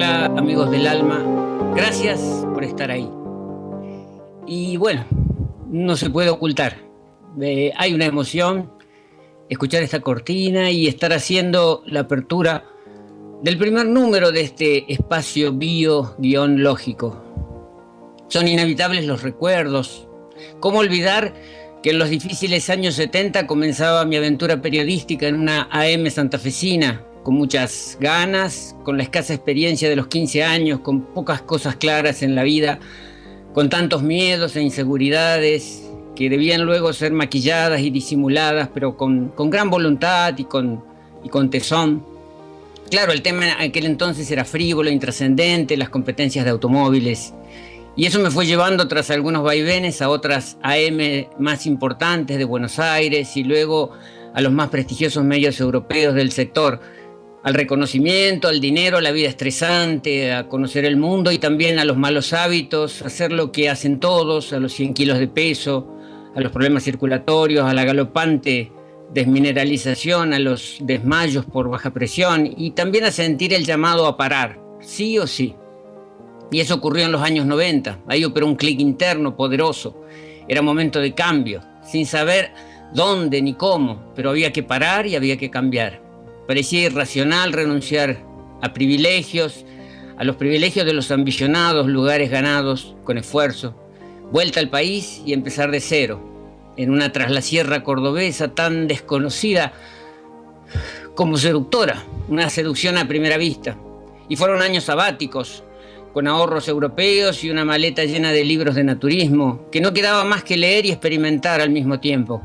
Hola amigos del alma, gracias por estar ahí. Y bueno, no se puede ocultar, hay una emoción escuchar esta cortina y estar haciendo la apertura del primer número de este espacio bio-lógico. Son inevitables los recuerdos. ¿Cómo olvidar que en los difíciles años 70 comenzaba mi aventura periodística en una AM santafesina, con muchas ganas, con la escasa experiencia de los 15 años, con pocas cosas claras en la vida, con tantos miedos e inseguridades que debían luego ser maquilladas y disimuladas, pero con gran voluntad y con tesón? Claro, el tema en aquel entonces era frívolo, intrascendente, las competencias de automóviles. Y eso me fue llevando, tras algunos vaivenes, a otras AM más importantes de Buenos Aires y luego a los más prestigiosos medios europeos del sector, al reconocimiento, al dinero, a la vida estresante, a conocer el mundo y también a los malos hábitos, a hacer lo que hacen todos, a los 100 kilos de peso, a los problemas circulatorios, a la galopante desmineralización, a los desmayos por baja presión y también a sentir el llamado a parar, sí o sí. Y eso ocurrió en los años 90. Ahí operó un clic interno poderoso. Era momento de cambio, sin saber dónde ni cómo, pero había que parar y había que cambiar. Parecía irracional renunciar a privilegios, a los privilegios de los ambicionados, lugares ganados con esfuerzo. Vuelta al país y empezar de cero, en una traslasierra cordobesa tan desconocida como seductora, una seducción a primera vista. Y fueron años sabáticos, con ahorros europeos y una maleta llena de libros de naturismo, que no quedaba más que leer y experimentar al mismo tiempo.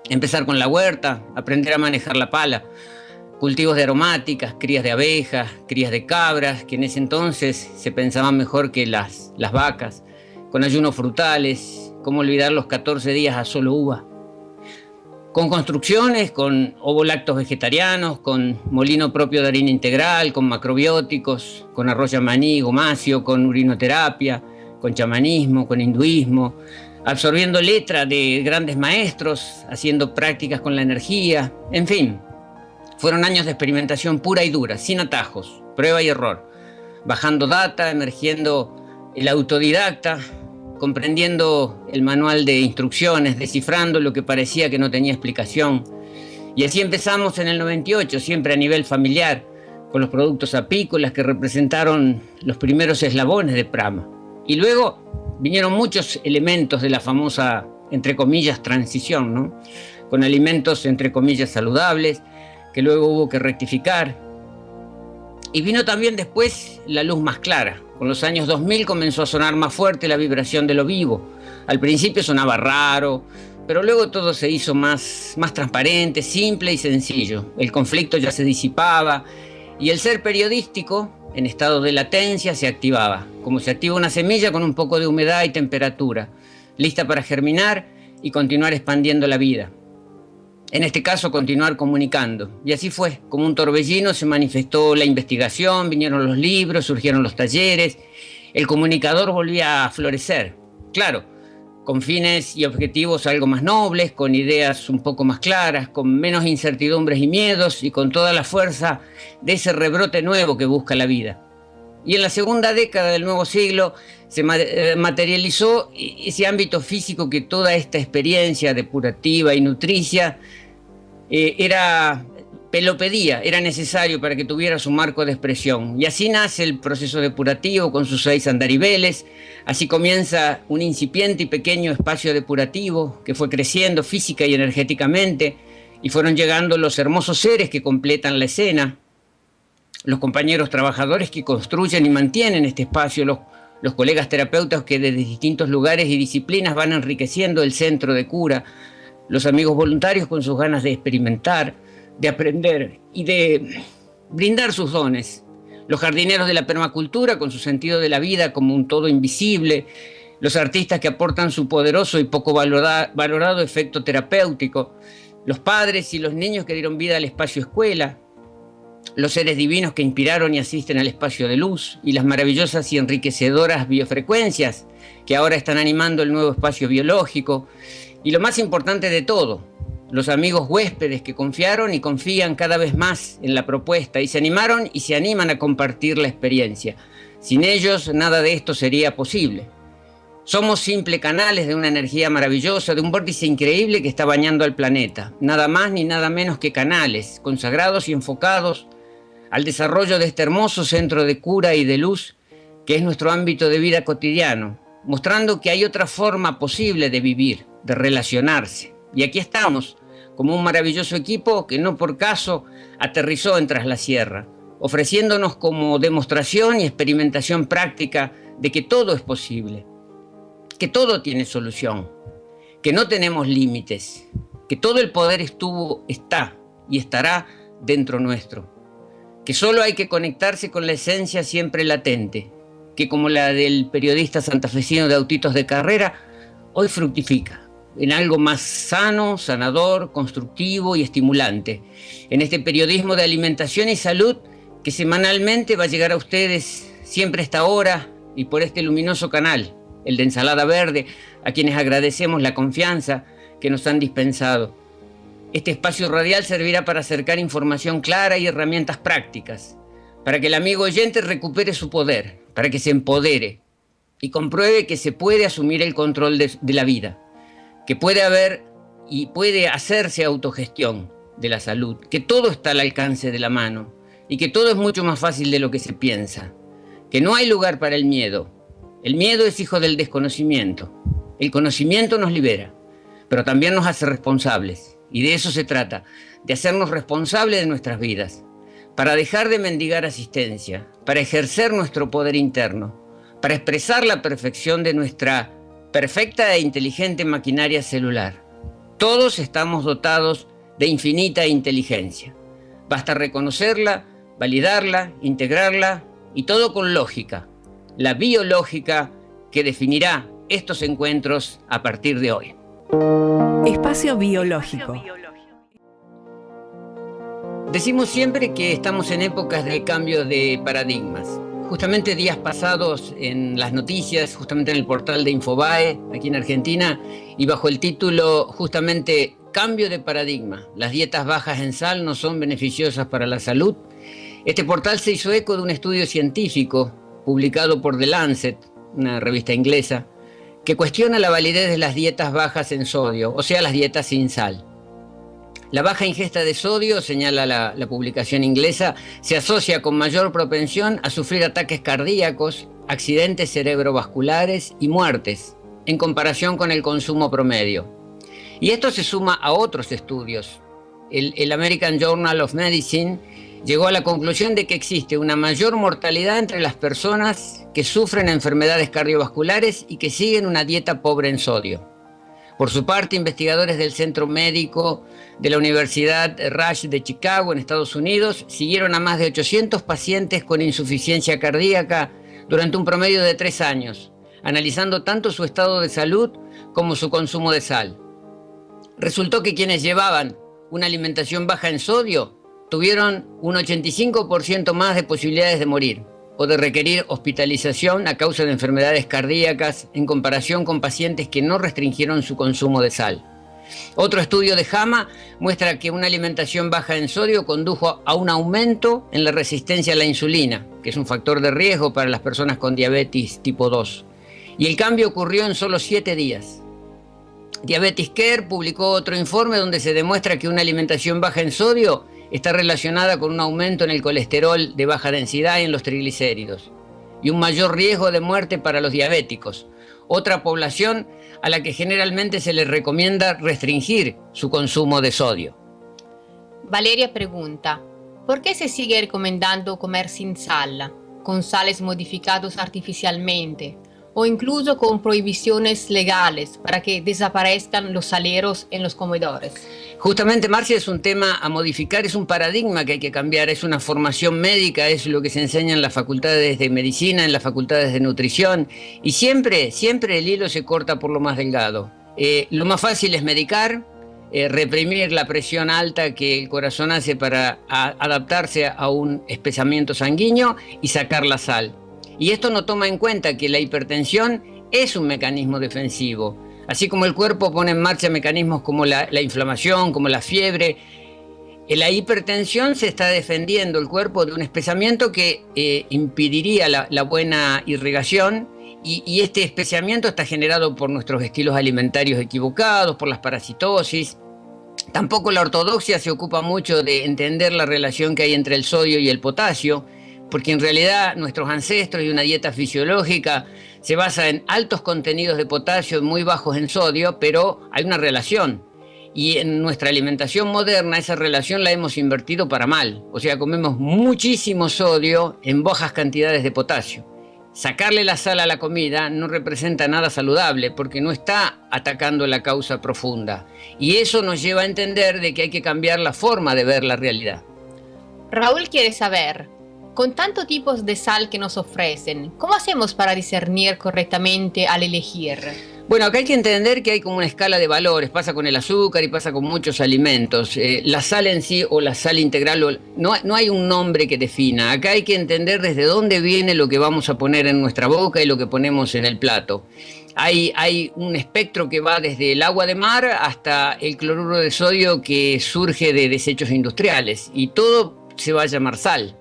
Empezar con la huerta, aprender a manejar la pala, cultivos de aromáticas, crías de abejas, crías de cabras, que en ese entonces se pensaban mejor que las vacas, con ayunos frutales, cómo olvidar los 14 días a solo uva. Con construcciones, con ovolactos vegetarianos, con molino propio de harina integral, con macrobióticos, con arroz yamaní, gomacio, con urinoterapia, con chamanismo, con hinduismo, absorbiendo letra de grandes maestros, haciendo prácticas con la energía, en fin. Fueron años de experimentación pura y dura, sin atajos, prueba y error, bajando data, emergiendo el autodidacta, comprendiendo el manual de instrucciones, descifrando lo que parecía que no tenía explicación. Y así empezamos en el 98, siempre a nivel familiar, con los productos apícolas que representaron los primeros eslabones de Prama. Y luego vinieron muchos elementos de la famosa, entre comillas, transición, ¿no? Con alimentos, entre comillas, saludables, que luego hubo que rectificar. Y vino también después la luz más clara. Con los años 2000 comenzó a sonar más fuerte la vibración de lo vivo. Al principio sonaba raro, pero luego todo se hizo más transparente, simple y sencillo. El conflicto ya se disipaba y el ser periodístico, en estado de latencia, se activaba, como se activa una semilla con un poco de humedad y temperatura, lista para germinar y continuar expandiendo la vida. En este caso, continuar comunicando. Y así fue, como un torbellino se manifestó la investigación, vinieron los libros, surgieron los talleres, el comunicador volvía a florecer. Claro, con fines y objetivos algo más nobles, con ideas un poco más claras, con menos incertidumbres y miedos y con toda la fuerza de ese rebrote nuevo que busca la vida. Y en la segunda década del nuevo siglo se materializó ese ámbito físico que toda esta experiencia depurativa y nutricia lo pedía, era necesario para que tuviera su marco de expresión. Y así nace el proceso depurativo con sus 6 andariveles, así comienza un incipiente y pequeño espacio depurativo que fue creciendo física y energéticamente, y fueron llegando los hermosos seres que completan la escena, los compañeros trabajadores que construyen y mantienen este espacio, los colegas terapeutas que desde distintos lugares y disciplinas van enriqueciendo el centro de cura, los amigos voluntarios con sus ganas de experimentar, de aprender y de brindar sus dones, los jardineros de la permacultura con su sentido de la vida como un todo invisible, los artistas que aportan su poderoso y poco valorado efecto terapéutico, los padres y los niños que dieron vida al espacio escuela, los seres divinos que inspiraron y asisten al espacio de luz y las maravillosas y enriquecedoras biofrecuencias que ahora están animando el nuevo espacio biológico. Y lo más importante de todo, los amigos huéspedes que confiaron y confían cada vez más en la propuesta y se animaron y se animan a compartir la experiencia. Sin ellos, nada de esto sería posible. Somos simples canales de una energía maravillosa, de un vórtice increíble que está bañando al planeta. Nada más ni nada menos que canales, consagrados y enfocados al desarrollo de este hermoso centro de cura y de luz, que es nuestro ámbito de vida cotidiano, mostrando que hay otra forma posible de vivir, de relacionarse. Y aquí estamos, como un maravilloso equipo que no por caso aterrizó en Tras la Sierra, ofreciéndonos como demostración y experimentación práctica de que todo es posible, que todo tiene solución, que no tenemos límites, que todo el poder está y estará dentro nuestro, que solo hay que conectarse con la esencia siempre latente, que como la del periodista santafesino de Autitos de Carrera, hoy fructifica en algo más sano, sanador, constructivo y estimulante, en este periodismo de alimentación y salud que semanalmente va a llegar a ustedes siempre a esta hora y por este luminoso canal, el de Ensalada Verde, a quienes agradecemos la confianza que nos han dispensado. Este espacio radial servirá para acercar información clara y herramientas prácticas, para que el amigo oyente recupere su poder, para que se empodere y compruebe que se puede asumir el control de la vida, que puede haber y puede hacerse autogestión de la salud, que todo está al alcance de la mano y que todo es mucho más fácil de lo que se piensa, que no hay lugar para el miedo. El miedo es hijo del desconocimiento. El conocimiento nos libera, pero también nos hace responsables. Y de eso se trata, de hacernos responsables de nuestras vidas, para dejar de mendigar asistencia, para ejercer nuestro poder interno, para expresar la perfección de nuestra perfecta e inteligente maquinaria celular. Todos estamos dotados de infinita inteligencia. Basta reconocerla, validarla, integrarla y todo con lógica. La biológica que definirá estos encuentros a partir de hoy. Espacio biológico. Decimos siempre que estamos en épocas de cambio de paradigmas. Justamente días pasados en las noticias, justamente en el portal de Infobae, aquí en Argentina, y bajo el título justamente Cambio de paradigma, las dietas bajas en sal no son beneficiosas para la salud. Este portal se hizo eco de un estudio científico publicado por The Lancet, una revista inglesa, que cuestiona la validez de las dietas bajas en sodio, o sea, las dietas sin sal. La baja ingesta de sodio, señala la publicación inglesa, se asocia con mayor propensión a sufrir ataques cardíacos, accidentes cerebrovasculares y muertes, en comparación con el consumo promedio. Y esto se suma a otros estudios. El American Journal of Medicine llegó a la conclusión de que existe una mayor mortalidad entre las personas que sufren enfermedades cardiovasculares y que siguen una dieta pobre en sodio. Por su parte, investigadores del Centro Médico de la Universidad Rush de Chicago, en Estados Unidos, siguieron a más de 800 pacientes con insuficiencia cardíaca durante un promedio de 3 años, analizando tanto su estado de salud como su consumo de sal. Resultó que quienes llevaban una alimentación baja en sodio tuvieron un 85% más de posibilidades de morir o de requerir hospitalización a causa de enfermedades cardíacas en comparación con pacientes que no restringieron su consumo de sal. Otro estudio de JAMA muestra que una alimentación baja en sodio condujo a un aumento en la resistencia a la insulina, que es un factor de riesgo para las personas con diabetes tipo 2. Y el cambio ocurrió en solo 7 días. Diabetes Care publicó otro informe donde se demuestra que una alimentación baja en sodio está relacionada con un aumento en el colesterol de baja densidad y en los triglicéridos, y un mayor riesgo de muerte para los diabéticos, otra población a la que generalmente se le recomienda restringir su consumo de sodio. Valeria pregunta, ¿por qué se sigue recomendando comer sin sal, con sales modificados artificialmente, o incluso con prohibiciones legales para que desaparezcan los saleros en los comedores? Justamente, Marcia, es un tema a modificar, es un paradigma que hay que cambiar, es una formación médica, es lo que se enseña en las facultades de medicina, en las facultades de nutrición, y siempre el hilo se corta por lo más delgado. Lo más fácil es medicar, reprimir la presión alta que el corazón hace para adaptarse a un espesamiento sanguíneo y sacar la sal. Y esto no toma en cuenta que la hipertensión es un mecanismo defensivo. Así como el cuerpo pone en marcha mecanismos como la inflamación, como la fiebre, en la hipertensión se está defendiendo el cuerpo de un espesamiento que impediría la buena irrigación, y este espesamiento está generado por nuestros estilos alimentarios equivocados, por las parasitosis. Tampoco la ortodoxia se ocupa mucho de entender la relación que hay entre el sodio y el potasio, porque en realidad nuestros ancestros y una dieta fisiológica se basa en altos contenidos de potasio, muy bajos en sodio, pero hay una relación. Y en nuestra alimentación moderna esa relación la hemos invertido para mal. O sea, comemos muchísimo sodio en bajas cantidades de potasio. Sacarle la sal a la comida no representa nada saludable porque no está atacando la causa profunda. Y eso nos lleva a entender de que hay que cambiar la forma de ver la realidad. Raúl quiere saber, con tantos tipos de sal que nos ofrecen, ¿cómo hacemos para discernir correctamente al elegir? Bueno, acá hay que entender que hay como una escala de valores, pasa con el azúcar y pasa con muchos alimentos. La sal en sí o la sal integral, no hay un nombre que defina. Acá hay que entender desde dónde viene lo que vamos a poner en nuestra boca y lo que ponemos en el plato. Hay un espectro que va desde el agua de mar hasta el cloruro de sodio que surge de desechos industriales, y todo se va a llamar sal.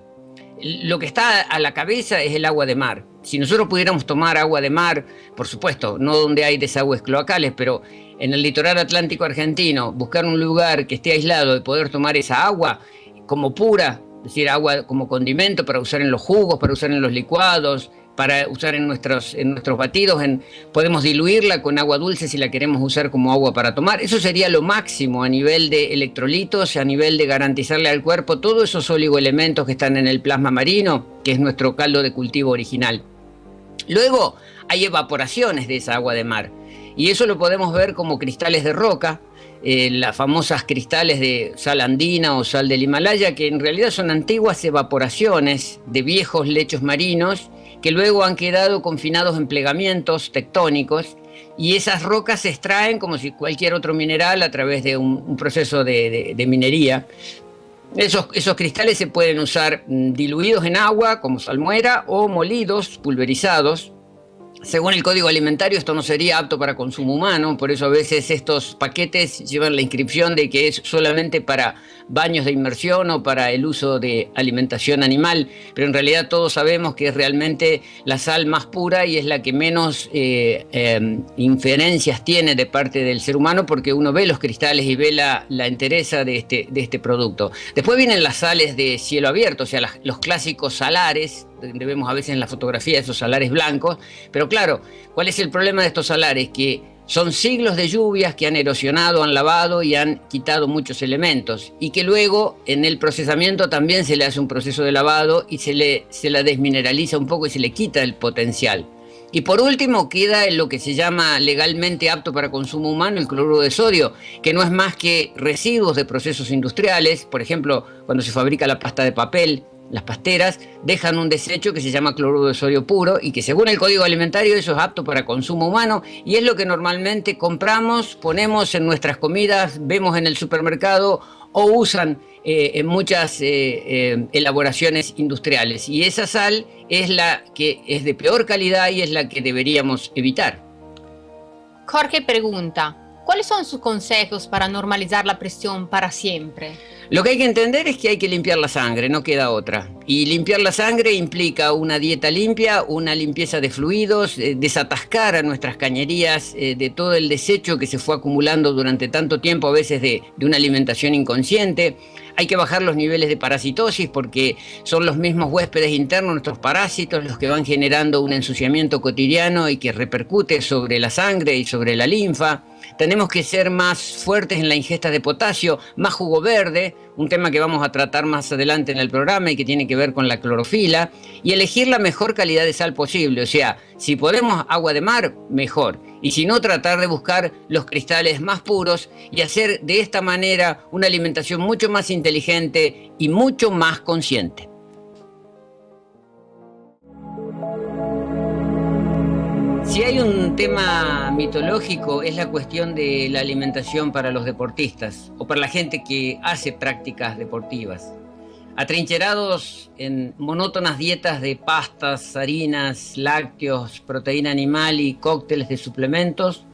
Lo que está a la cabeza es el agua de mar. Si nosotros pudiéramos tomar agua de mar, por supuesto, no donde hay desagües cloacales, pero en el litoral atlántico argentino, buscar un lugar que esté aislado y poder tomar esa agua como pura, es decir, agua como condimento para usar en los jugos, para usar en los licuados, para usar en nuestros batidos, podemos diluirla con agua dulce si la queremos usar como agua para tomar. Eso sería lo máximo a nivel de electrolitos, a nivel de garantizarle al cuerpo todos esos oligoelementos que están en el plasma marino, que es nuestro caldo de cultivo original. Luego hay evaporaciones de esa agua de mar, y eso lo podemos ver como cristales de roca, las famosas cristales de sal andina o sal del Himalaya, que en realidad son antiguas evaporaciones de viejos lechos marinos que luego han quedado confinados en plegamientos tectónicos, y esas rocas se extraen como si cualquier otro mineral a través de un proceso de minería. Esos cristales se pueden usar diluidos en agua como salmuera o molidos, pulverizados. Según el Código Alimentario, esto no sería apto para consumo humano, por eso a veces estos paquetes llevan la inscripción de que es solamente para baños de inmersión o para el uso de alimentación animal, pero en realidad todos sabemos que es realmente la sal más pura y es la que menos inferencias tiene de parte del ser humano, porque uno ve los cristales y ve la entereza de este producto. Después vienen las sales de cielo abierto, o sea, los clásicos salares, donde vemos a veces en la fotografía esos salares blancos, pero claro, ¿cuál es el problema de estos salares? Que son siglos de lluvias que han erosionado, han lavado y han quitado muchos elementos, y que luego en el procesamiento también se le hace un proceso de lavado y se la desmineraliza un poco y se le quita el potencial. Y por último queda en lo que se llama legalmente apto para consumo humano el cloruro de sodio, que no es más que residuos de procesos industriales. Por ejemplo, cuando se fabrica la pasta de papel, las pasteras dejan un desecho que se llama cloruro de sodio puro, y que según el Código Alimentario eso es apto para consumo humano, y es lo que normalmente compramos, ponemos en nuestras comidas, vemos en el supermercado o usan en muchas elaboraciones industriales, y esa sal es la que es de peor calidad y es la que deberíamos evitar. Jorge pregunta, ¿cuáles son sus consejos para normalizar la presión para siempre? Lo que hay que entender es que hay que limpiar la sangre, no queda otra. Y limpiar la sangre implica una dieta limpia, una limpieza de fluidos, desatascar a nuestras cañerías de todo el desecho que se fue acumulando durante tanto tiempo, a veces de una alimentación inconsciente. Hay que bajar los niveles de parasitosis, porque son los mismos huéspedes internos, nuestros parásitos, los que van generando un ensuciamiento cotidiano y que repercute sobre la sangre y sobre la linfa. Tenemos que ser más fuertes en la ingesta de potasio, más jugo verde, un tema que vamos a tratar más adelante en el programa y que tiene que ver con la clorofila, y elegir la mejor calidad de sal posible. O sea, si podemos agua de mar, mejor, y si no, tratar de buscar los cristales más puros y hacer de esta manera una alimentación mucho más inteligente y mucho más consciente. Si hay un tema mitológico, es la cuestión de la alimentación para los deportistas o para la gente que hace prácticas deportivas. Atrincherados en monótonas dietas de pastas, harinas, lácteos, proteína animal y cócteles de suplementos,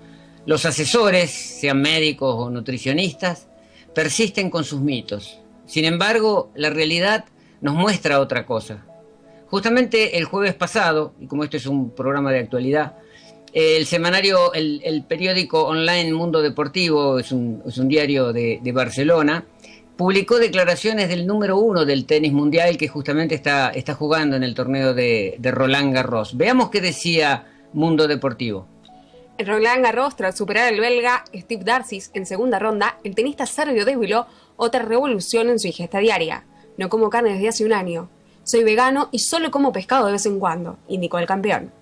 Los asesores, sean médicos o nutricionistas, persisten con sus mitos. Sin embargo, la realidad nos muestra otra cosa. Justamente el jueves pasado, y como este es un programa de actualidad, el semanario, el periódico online Mundo Deportivo, es un diario de Barcelona, publicó declaraciones del número 1 del tenis mundial que justamente está jugando en el torneo de Roland Garros. Veamos qué decía Mundo Deportivo. En Roland Garros, tras superar al belga Steve Darcis en segunda ronda, el tenista serbio desveló otra revolución en su ingesta diaria. No como carne desde hace un año. Soy vegano y solo como pescado de vez en cuando, indicó el campeón.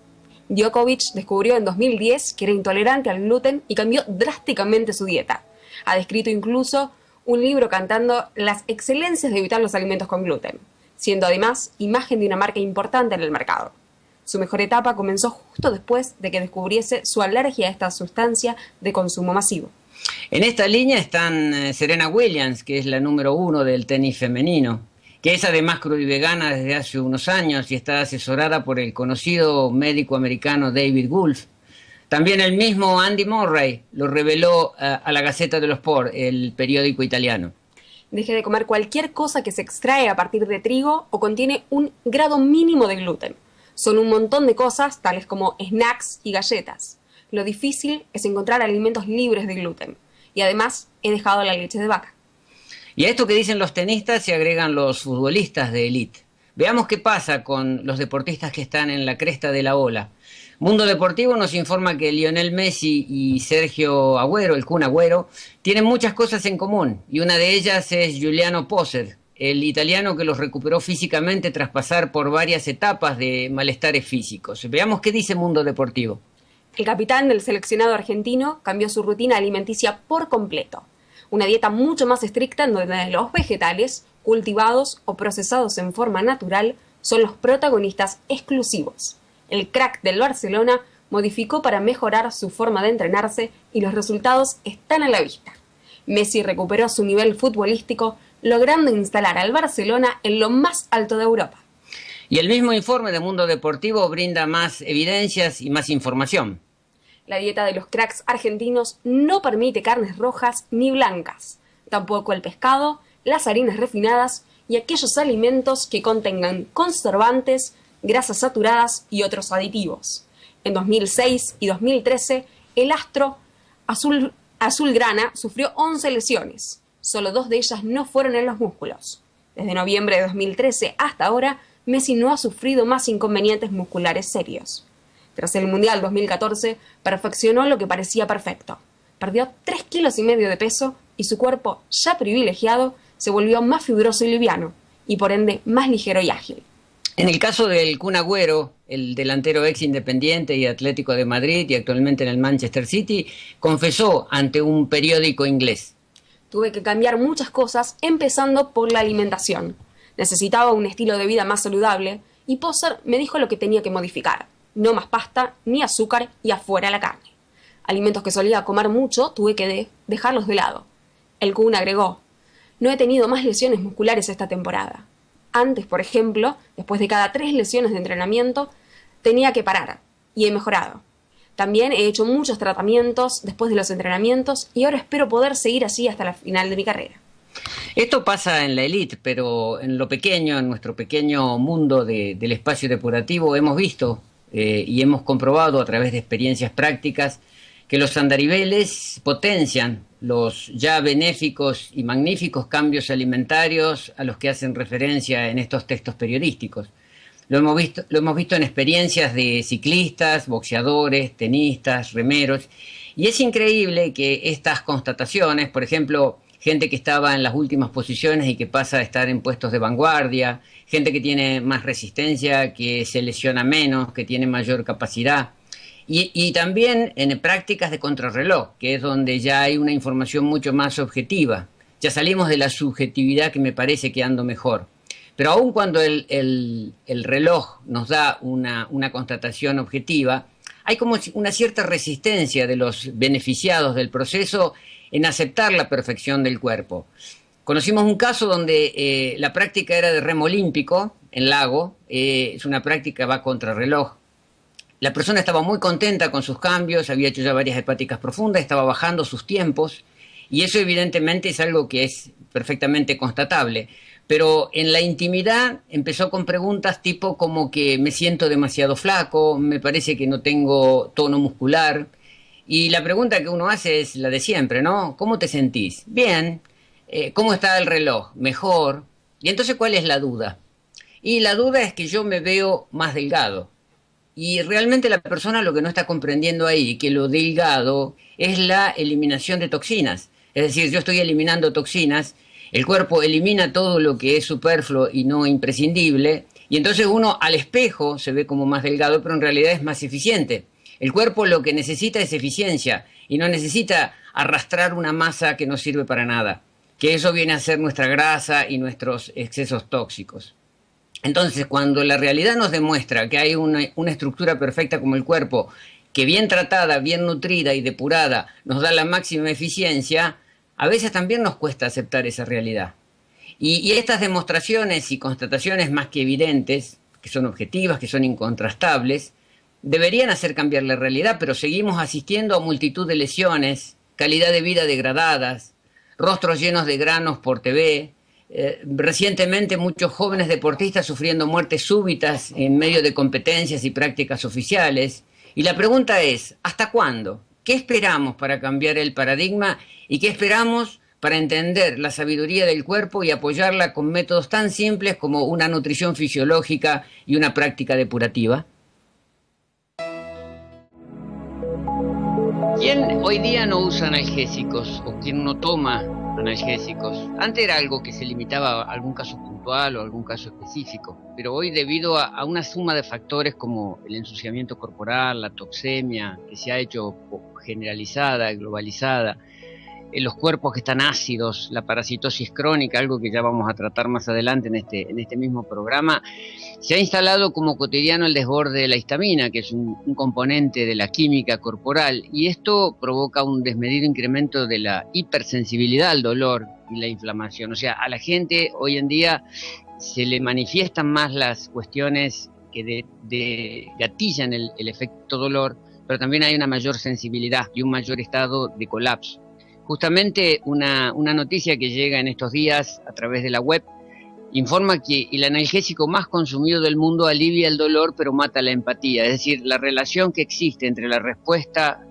Djokovic descubrió en 2010 que era intolerante al gluten y cambió drásticamente su dieta. Ha descrito incluso un libro cantando las excelencias de evitar los alimentos con gluten, siendo además imagen de una marca importante en el mercado. Su mejor etapa comenzó justo después de que descubriese su alergia a esta sustancia de consumo masivo. En esta línea están Serena Williams, que es la número 1 del tenis femenino, que es además crudivegana desde hace unos años y está asesorada por el conocido médico americano David Wolf. También el mismo Andy Murray lo reveló a la Gazzetta dello Sport, el periódico italiano. Deje de comer cualquier cosa que se extrae a partir de trigo o contiene un grado mínimo de gluten. Son un montón de cosas, tales como snacks y galletas. Lo difícil es encontrar alimentos libres de gluten. Y además, he dejado la leche de vaca. Y a esto que dicen los tenistas se agregan los futbolistas de élite. Veamos qué pasa con los deportistas que están en la cresta de la ola. Mundo Deportivo nos informa que Lionel Messi y Sergio Agüero, el Kun Agüero, tienen muchas cosas en común. Y una de ellas es Giuliano Poser, el italiano que los recuperó físicamente tras pasar por varias etapas de malestares físicos. Veamos qué dice Mundo Deportivo. El capitán del seleccionado argentino cambió su rutina alimenticia por completo. Una dieta mucho más estricta en donde los vegetales, cultivados o procesados en forma natural, son los protagonistas exclusivos. El crack del Barcelona modificó para mejorar su forma de entrenarse y los resultados están a la vista. Messi recuperó su nivel futbolístico, logrando instalar al Barcelona en lo más alto de Europa. Y el mismo informe de Mundo Deportivo brinda más evidencias y más información. La dieta de los cracks argentinos no permite carnes rojas ni blancas, tampoco el pescado, las harinas refinadas y aquellos alimentos que contengan conservantes, grasas saturadas y otros aditivos. En 2006 y 2013, el astro azulgrana sufrió 11 lesiones. Solo 2 de ellas no fueron en los músculos. Desde noviembre de 2013 hasta ahora, Messi no ha sufrido más inconvenientes musculares serios. Tras el Mundial 2014, perfeccionó lo que parecía perfecto. Perdió 3,5 kilos de peso y su cuerpo, ya privilegiado, se volvió más fibroso y liviano, y por ende más ligero y ágil. En el caso del Kun Agüero, el delantero ex Independiente y Atlético de Madrid y actualmente en el Manchester City, confesó ante un periódico inglés. Tuve que cambiar muchas cosas, empezando por la alimentación. Necesitaba un estilo de vida más saludable y Poser me dijo lo que tenía que modificar. No más pasta, ni azúcar y afuera la carne. Alimentos que solía comer mucho tuve que dejarlos de lado. El Kun agregó: no he tenido más lesiones musculares esta temporada. Antes, por ejemplo, después de cada 3 lesiones de entrenamiento, tenía que parar, y he mejorado. También he hecho muchos tratamientos después de los entrenamientos y ahora espero poder seguir así hasta la final de mi carrera. Esto pasa en la élite, pero en lo pequeño, en nuestro pequeño mundo del espacio depurativo, hemos visto y hemos comprobado a través de experiencias prácticas que los andariveles potencian los ya benéficos y magníficos cambios alimentarios a los que hacen referencia en estos textos periodísticos. Lo hemos visto en experiencias de ciclistas, boxeadores, tenistas, remeros, y es increíble que estas constataciones, por ejemplo, gente que estaba en las últimas posiciones y que pasa a estar en puestos de vanguardia, gente que tiene más resistencia, que se lesiona menos, que tiene mayor capacidad, y también en prácticas de contrarreloj, que es donde ya hay una información mucho más objetiva. Ya salimos de la subjetividad que me parece que ando mejor. Pero aun cuando el reloj nos da una constatación objetiva, hay como una cierta resistencia de los beneficiados del proceso en aceptar la perfección del cuerpo. Conocimos un caso donde la práctica era de remo olímpico en lago, es una práctica, va contra reloj, La persona estaba muy contenta con sus cambios, había hecho ya varias hepáticas profundas, estaba bajando sus tiempos, y eso evidentemente es algo que es perfectamente constatable. Pero en la intimidad empezó con preguntas tipo como que me siento demasiado flaco, me parece que no tengo tono muscular. Y la pregunta que uno hace es la de siempre, ¿no? ¿Cómo te sentís? Bien. ¿Cómo está el reloj? Mejor. Y entonces, ¿cuál es la duda? Y la duda es que yo me veo más delgado. Y realmente la persona lo que no está comprendiendo ahí, que lo delgado es la eliminación de toxinas. Es decir, yo estoy eliminando toxinas, el cuerpo elimina todo lo que es superfluo y no imprescindible, y entonces uno al espejo se ve como más delgado, pero en realidad es más eficiente. El cuerpo lo que necesita es eficiencia y no necesita arrastrar una masa que no sirve para nada, que eso viene a ser nuestra grasa y nuestros excesos tóxicos. Entonces, cuando la realidad nos demuestra que hay una estructura perfecta como el cuerpo, que bien tratada, bien nutrida y depurada nos da la máxima eficiencia, a veces también nos cuesta aceptar esa realidad. Y estas demostraciones y constataciones más que evidentes, que son objetivas, que son incontrastables, deberían hacer cambiar la realidad, pero seguimos asistiendo a multitud de lesiones, calidad de vida degradadas, rostros llenos de granos por TV, recientemente muchos jóvenes deportistas sufriendo muertes súbitas en medio de competencias y prácticas oficiales. Y la pregunta es, ¿hasta cuándo? ¿Qué esperamos para cambiar el paradigma y qué esperamos para entender la sabiduría del cuerpo y apoyarla con métodos tan simples como una nutrición fisiológica y una práctica depurativa? ¿Quién hoy día no usa analgésicos o quién no toma analgésicos? Antes era algo que se limitaba a algún caso puntual o algún caso específico, pero hoy debido a una suma de factores como el ensuciamiento corporal, la toxemia, que se ha hecho generalizada, globalizada, los cuerpos que están ácidos, la parasitosis crónica, algo que ya vamos a tratar más adelante en este mismo programa, se ha instalado como cotidiano el desborde de la histamina, que es un componente de la química corporal, y esto provoca un desmedido incremento de la hipersensibilidad al dolor y la inflamación. O sea, a la gente hoy en día se le manifiestan más las cuestiones que gatillan el efecto dolor, pero también hay una mayor sensibilidad y un mayor estado de colapso. Justamente una noticia que llega en estos días a través de la web informa que el analgésico más consumido del mundo alivia el dolor pero mata la empatía, es decir, la relación que existe entre la respuesta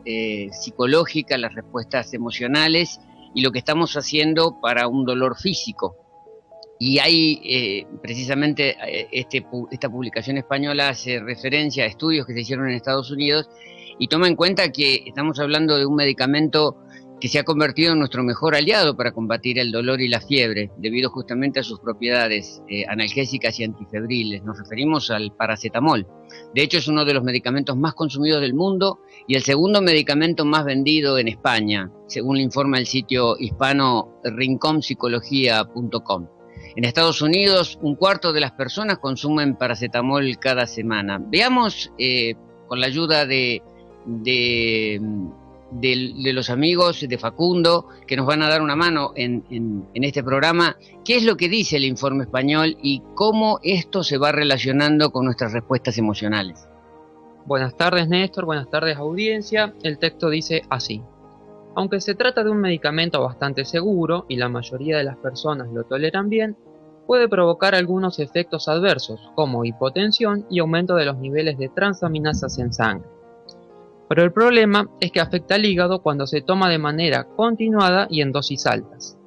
psicológica, las respuestas emocionales y lo que estamos haciendo para un dolor físico. Y hay precisamente esta publicación española hace referencia a estudios que se hicieron en Estados Unidos y toma en cuenta que estamos hablando de un medicamento que se ha convertido en nuestro mejor aliado para combatir el dolor y la fiebre, debido justamente a sus propiedades analgésicas y antifebriles. Nos referimos al paracetamol. De hecho, es uno de los medicamentos más consumidos del mundo y el segundo medicamento más vendido en España, según le informa el sitio hispano rinconpsicología.com. En Estados Unidos, 1/4 de las personas consumen paracetamol cada semana. Veamos, con la ayuda de los amigos de Facundo, que nos van a dar una mano en este programa, qué es lo que dice el informe español y cómo esto se va relacionando con nuestras respuestas emocionales. Buenas tardes, Néstor, buenas tardes, audiencia. El texto dice así: aunque se trata de un medicamento bastante seguro y la mayoría de las personas lo toleran bien, puede provocar algunos efectos adversos, como hipotensión y aumento de los niveles de transaminasas en sangre. Pero el problema es que afecta al hígado cuando se toma de manera continuada y en dosis altas.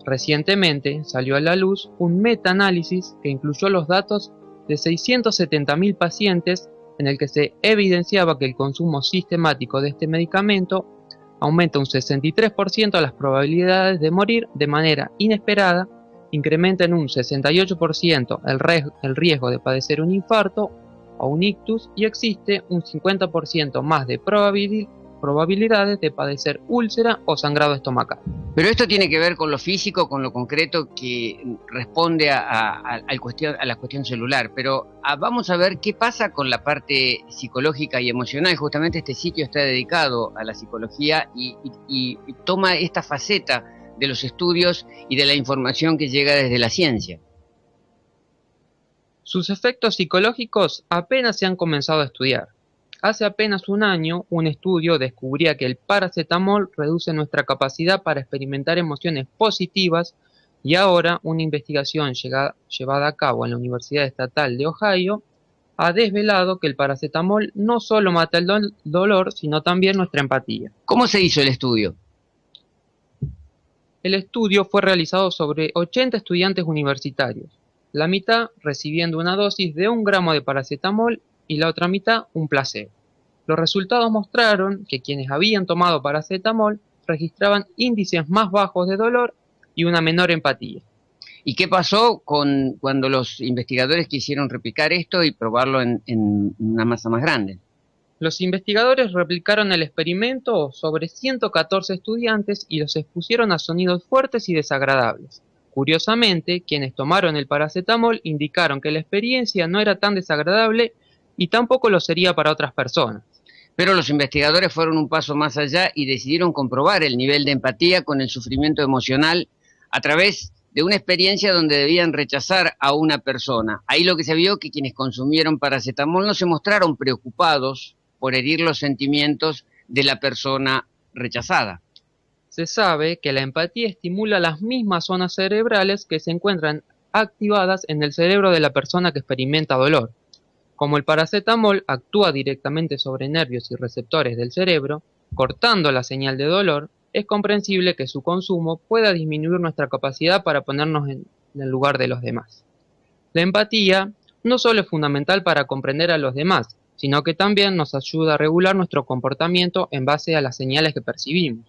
Recientemente salió a la luz un metaanálisis que incluyó los datos de 670.000 pacientes en el que se evidenciaba que el consumo sistemático de este medicamento aumenta un 63% las probabilidades de morir de manera inesperada, incrementa en un 68% el riesgo de padecer un infarto o un ictus y existe un 50% más de probabilidades de padecer úlcera o sangrado estomacal. Pero esto tiene que ver con lo físico, con lo concreto que responde a la cuestión celular. Pero vamos a ver qué pasa con la parte psicológica y emocional. Justamente este sitio está dedicado a la psicología y toma esta faceta de los estudios y de la información que llega desde la ciencia. Sus efectos psicológicos apenas se han comenzado a estudiar. Hace apenas un año, un estudio descubría que el paracetamol reduce nuestra capacidad para experimentar emociones positivas y ahora una investigación llevada a cabo en la Universidad Estatal de Ohio ha desvelado que el paracetamol no solo mata el dolor, sino también nuestra empatía. ¿Cómo se hizo el estudio? El estudio fue realizado sobre 80 estudiantes universitarios, la mitad recibiendo una dosis de 1 gramo de paracetamol y la otra mitad un placebo. Los resultados mostraron que quienes habían tomado paracetamol registraban índices más bajos de dolor y una menor empatía. ¿Y qué pasó cuando los investigadores quisieron replicar esto y probarlo en una masa más grande? Los investigadores replicaron el experimento sobre 114 estudiantes y los expusieron a sonidos fuertes y desagradables. Curiosamente, quienes tomaron el paracetamol indicaron que la experiencia no era tan desagradable y tampoco lo sería para otras personas. Pero los investigadores fueron un paso más allá y decidieron comprobar el nivel de empatía con el sufrimiento emocional a través de una experiencia donde debían rechazar a una persona. Ahí lo que se vio que quienes consumieron paracetamol no se mostraron preocupados por herir los sentimientos de la persona rechazada. Se sabe que la empatía estimula las mismas zonas cerebrales que se encuentran activadas en el cerebro de la persona que experimenta dolor. Como el paracetamol actúa directamente sobre nervios y receptores del cerebro, cortando la señal de dolor, es comprensible que su consumo pueda disminuir nuestra capacidad para ponernos en el lugar de los demás. La empatía no solo es fundamental para comprender a los demás, sino que también nos ayuda a regular nuestro comportamiento en base a las señales que percibimos.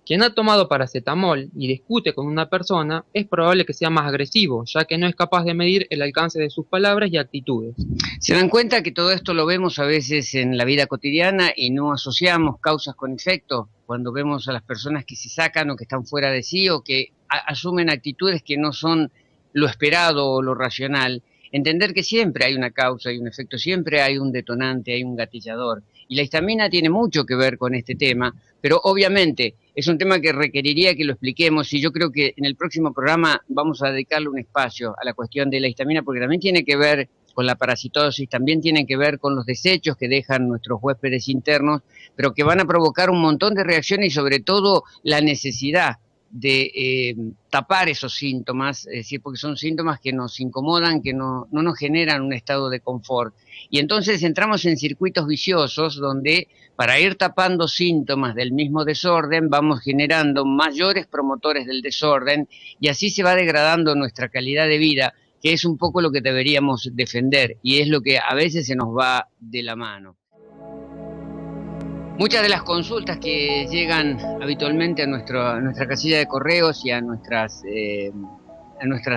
Quien ha tomado paracetamol y discute con una persona es probable que sea más agresivo, ya que no es capaz de medir el alcance de sus palabras y actitudes. ¿Se dan cuenta que todo esto lo vemos a veces en la vida cotidiana y no asociamos causas con efectos? Cuando vemos a las personas que se sacan o que están fuera de sí o que asumen actitudes que no son lo esperado o lo racional, entender que siempre hay una causa y un efecto, siempre hay un detonante, hay un gatillador. Y la histamina tiene mucho que ver con este tema, pero obviamente es un tema que requeriría que lo expliquemos y yo creo que en el próximo programa vamos a dedicarle un espacio a la cuestión de la histamina porque también tiene que ver con la parasitosis, también tiene que ver con los desechos que dejan nuestros huéspedes internos, pero que van a provocar un montón de reacciones y sobre todo la necesidad de tapar esos síntomas, es decir, porque son síntomas que nos incomodan, que no nos generan un estado de confort. Y entonces entramos en circuitos viciosos donde para ir tapando síntomas del mismo desorden vamos generando mayores promotores del desorden y así se va degradando nuestra calidad de vida, que es un poco lo que deberíamos defender y es lo que a veces se nos va de la mano. Muchas de las consultas que llegan habitualmente a nuestra casilla de correos y a nuestras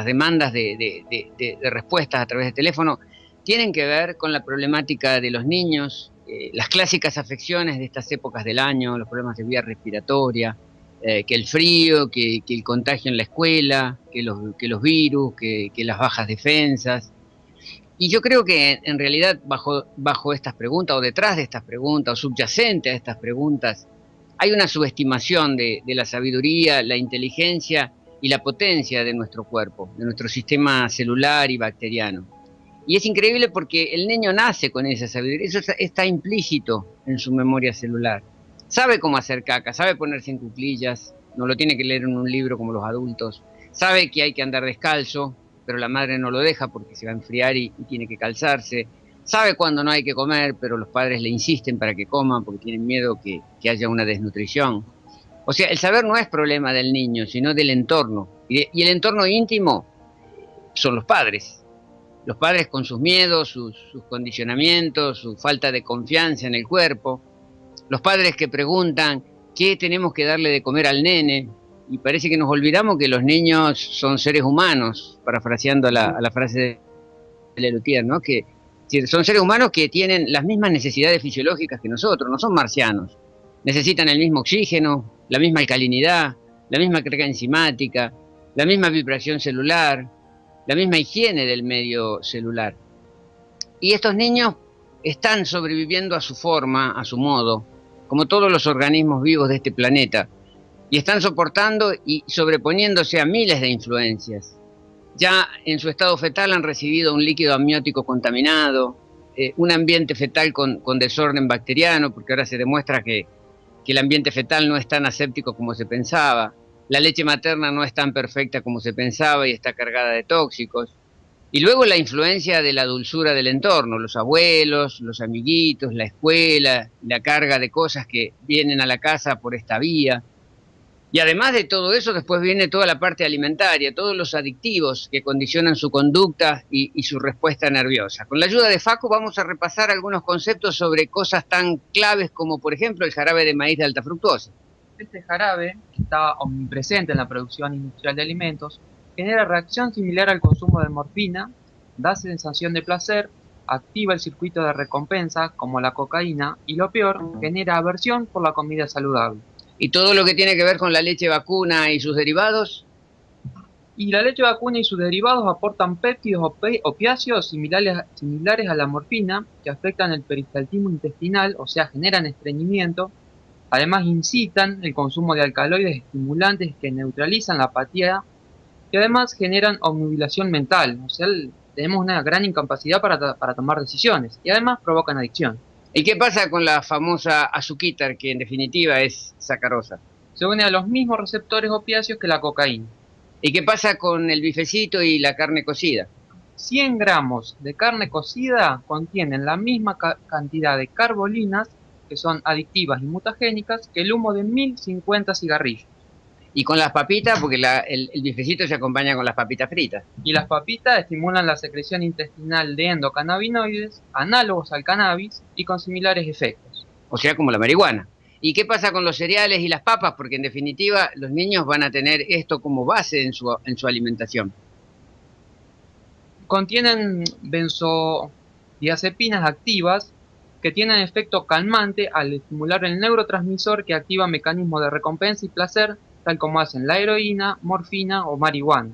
demandas de respuestas a través de teléfono tienen que ver con la problemática de los niños, las clásicas afecciones de estas épocas del año, los problemas de vía respiratoria, que el frío, que el contagio en la escuela, que los virus, que las bajas defensas. Y yo creo que en realidad bajo estas preguntas o detrás de estas preguntas o subyacente a estas preguntas hay una subestimación de la sabiduría, la inteligencia y la potencia de nuestro cuerpo, de nuestro sistema celular y bacteriano. Y es increíble porque el niño nace con esa sabiduría, eso está implícito en su memoria celular. Sabe cómo hacer caca, sabe ponerse en cuclillas, no lo tiene que leer en un libro como los adultos, sabe que hay que andar descalzo, pero la madre no lo deja porque se va a enfriar y tiene que calzarse. Sabe cuándo no hay que comer, pero los padres le insisten para que coma porque tienen miedo que haya una desnutrición. O sea, el saber no es problema del niño, sino del entorno. Y el entorno íntimo son los padres. Los padres con sus miedos, sus condicionamientos, su falta de confianza en el cuerpo. Los padres que preguntan qué tenemos que darle de comer al nene. Y parece que nos olvidamos que los niños son seres humanos, parafraseando a la frase de Lelutier, ¿no? Que son seres humanos que tienen las mismas necesidades fisiológicas que nosotros, no son marcianos. Necesitan el mismo oxígeno, la misma alcalinidad, la misma carga enzimática, la misma vibración celular, la misma higiene del medio celular. Y estos niños están sobreviviendo a su forma, a su modo, como todos los organismos vivos de este planeta. Y están soportando y sobreponiéndose a miles de influencias. Ya en su estado fetal han recibido un líquido amniótico contaminado, un ambiente fetal con desorden bacteriano, porque ahora se demuestra que el ambiente fetal no es tan aséptico como se pensaba, la leche materna no es tan perfecta como se pensaba y está cargada de tóxicos. Y luego la influencia de la dulzura del entorno, los abuelos, los amiguitos, la escuela, la carga de cosas que vienen a la casa por esta vía. Y además de todo eso, después viene toda la parte alimentaria, todos los adictivos que condicionan su conducta y su respuesta nerviosa. Con la ayuda de Facu vamos a repasar algunos conceptos sobre cosas tan claves como, por ejemplo, el jarabe de maíz de alta fructosa. Este jarabe, que está omnipresente en la producción industrial de alimentos, genera reacción similar al consumo de morfina, da sensación de placer, activa el circuito de recompensa como la cocaína y lo peor, genera aversión por la comida saludable. ¿Y todo lo que tiene que ver con la leche vacuna y sus derivados? Y la leche vacuna y sus derivados aportan péptidos opiáceos similares a la morfina que afectan el peristaltismo intestinal, o sea, generan estreñimiento. Además incitan el consumo de alcaloides estimulantes que neutralizan la apatía y además generan obnubilación mental, o sea, tenemos una gran incapacidad para tomar decisiones y además provocan adicción. ¿Y qué pasa con la famosa azuquitar, que en definitiva es sacarosa? Se une a los mismos receptores opiáceos que la cocaína. ¿Y qué pasa con el bifecito y la carne cocida? 100 gramos de carne cocida contienen la misma cantidad de carbolinas, que son adictivas y mutagénicas, que el humo de 1050 cigarrillos. Y con las papitas, porque el bifecito se acompaña con las papitas fritas. Y las papitas estimulan la secreción intestinal de endocannabinoides, análogos al cannabis y con similares efectos. O sea, como la marihuana. ¿Y qué pasa con los cereales y las papas? Porque en definitiva los niños van a tener esto como base en su alimentación. Contienen benzodiazepinas activas que tienen efecto calmante al estimular el neurotransmisor que activa mecanismos de recompensa y placer, tal como hacen la heroína, morfina o marihuana.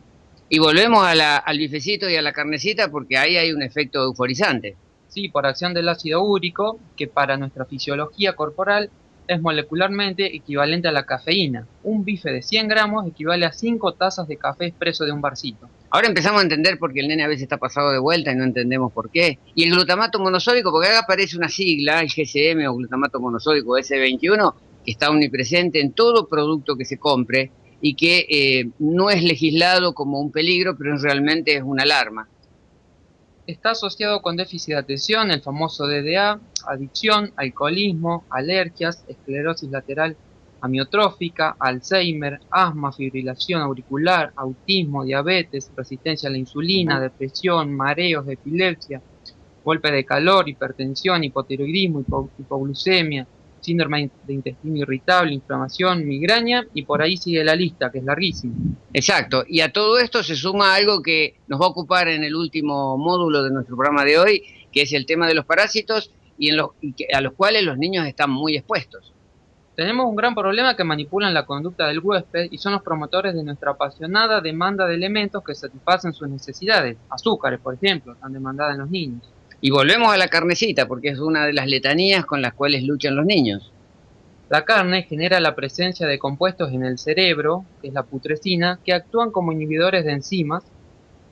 Y volvemos al bifecito y a la carnecita porque ahí hay un efecto euforizante. Sí, por acción del ácido úrico, que para nuestra fisiología corporal es molecularmente equivalente a la cafeína. Un bife de 100 gramos equivale a 5 tazas de café expreso de un barcito. Ahora empezamos a entender por qué el nene a veces está pasado de vuelta y no entendemos por qué. Y el glutamato monosódico, porque acá aparece una sigla, el GSM o glutamato monosódico S21, que está omnipresente en todo producto que se compre y que no es legislado como un peligro, pero realmente es una alarma. Está asociado con déficit de atención, el famoso DDA, adicción, alcoholismo, alergias, esclerosis lateral amiotrófica, Alzheimer, asma, fibrilación auricular, autismo, diabetes, resistencia a la insulina, depresión, mareos, epilepsia, golpe de calor, hipertensión, hipotiroidismo, hipoglucemia, síndrome de intestino irritable, inflamación, migraña, y por ahí sigue la lista, que es larguísima. Exacto, y a todo esto se suma algo que nos va a ocupar en el último módulo de nuestro programa de hoy, que es el tema de los parásitos, a los cuales los niños están muy expuestos. Tenemos un gran problema que manipulan la conducta del huésped y son los promotores de nuestra apasionada demanda de elementos que satisfacen sus necesidades, azúcares, por ejemplo, tan demandada en los niños. Y volvemos a la carnecita, porque es una de las letanías con las cuales luchan los niños. La carne genera la presencia de compuestos en el cerebro, que es la putrescina, que actúan como inhibidores de enzimas,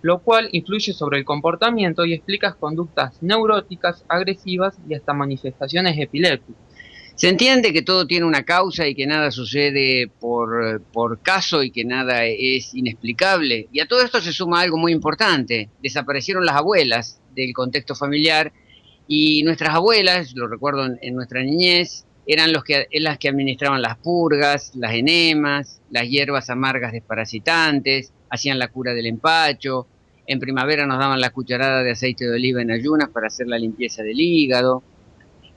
lo cual influye sobre el comportamiento y explica conductas neuróticas, agresivas y hasta manifestaciones epilépticas. Se entiende que todo tiene una causa y que nada sucede por caso y que nada es inexplicable. Y a todo esto se suma algo muy importante. Desaparecieron las abuelas del contexto familiar y nuestras abuelas, lo recuerdo en nuestra niñez, eran las que administraban las purgas, las enemas, las hierbas amargas desparasitantes, hacían la cura del empacho, en primavera nos daban la cucharada de aceite de oliva en ayunas para hacer la limpieza del hígado.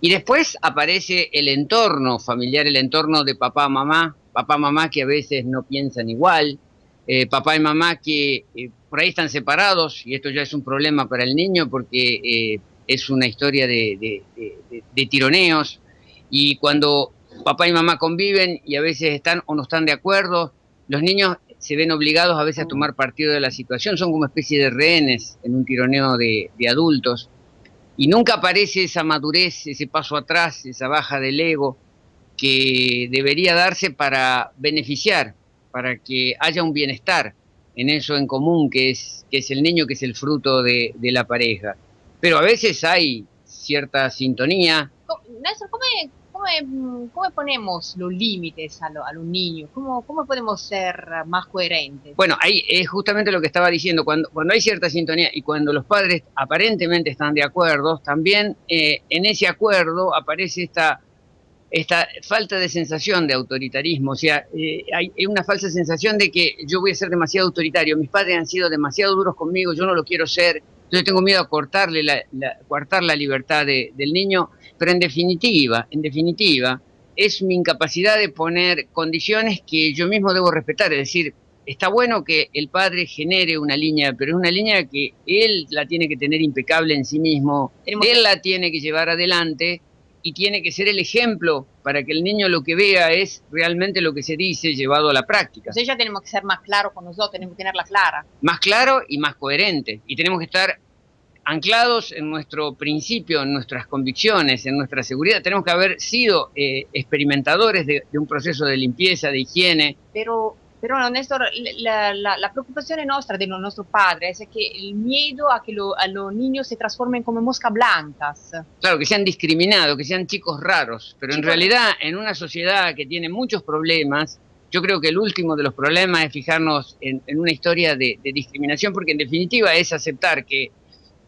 Y después aparece el entorno familiar, el entorno de papá, mamá que a veces no piensan igual, papá y mamá que por ahí están separados, y esto ya es un problema para el niño porque es una historia de tironeos, y cuando papá y mamá conviven y a veces están o no están de acuerdo, los niños se ven obligados a veces a tomar partido de la situación, son como especie de rehenes en un tironeo de adultos. Y nunca aparece esa madurez, ese paso atrás, esa baja del ego que debería darse para beneficiar, para que haya un bienestar en eso en común que es el niño, que es el fruto de la pareja. Pero a veces hay cierta sintonía. Néstor, come ponemos los límites a los niños? ¿Cómo podemos ser más coherentes? Bueno, ahí es justamente lo que estaba diciendo, cuando hay cierta sintonía y cuando los padres aparentemente están de acuerdo, también en ese acuerdo aparece esta falta de sensación de autoritarismo. O sea, hay una falsa sensación de que yo voy a ser demasiado autoritario, mis padres han sido demasiado duros conmigo, yo no lo quiero ser, yo tengo miedo a coartar la libertad del niño, pero en definitiva, es mi incapacidad de poner condiciones que yo mismo debo respetar. Es decir, está bueno que el padre genere una línea, pero es una línea que él la tiene que tener impecable en sí mismo, él la tiene que llevar adelante y tiene que ser el ejemplo para que el niño lo que vea es realmente lo que se dice llevado a la práctica. Entonces ya tenemos que ser más claros con nosotros, tenemos que tenerla clara. Más claro y más coherente. Y tenemos que estar anclados en nuestro principio, en nuestras convicciones, en nuestra seguridad. Tenemos que haber sido experimentadores de un proceso de limpieza, de higiene. Pero Néstor, la preocupación nuestra, de nuestros padres, es que el miedo a que a los niños se transformen como moscas blancas. Claro, que sean discriminados, que sean chicos raros, pero en realidad en una sociedad que tiene muchos problemas, yo creo que el último de los problemas es fijarnos en una historia de discriminación, porque en definitiva es aceptar que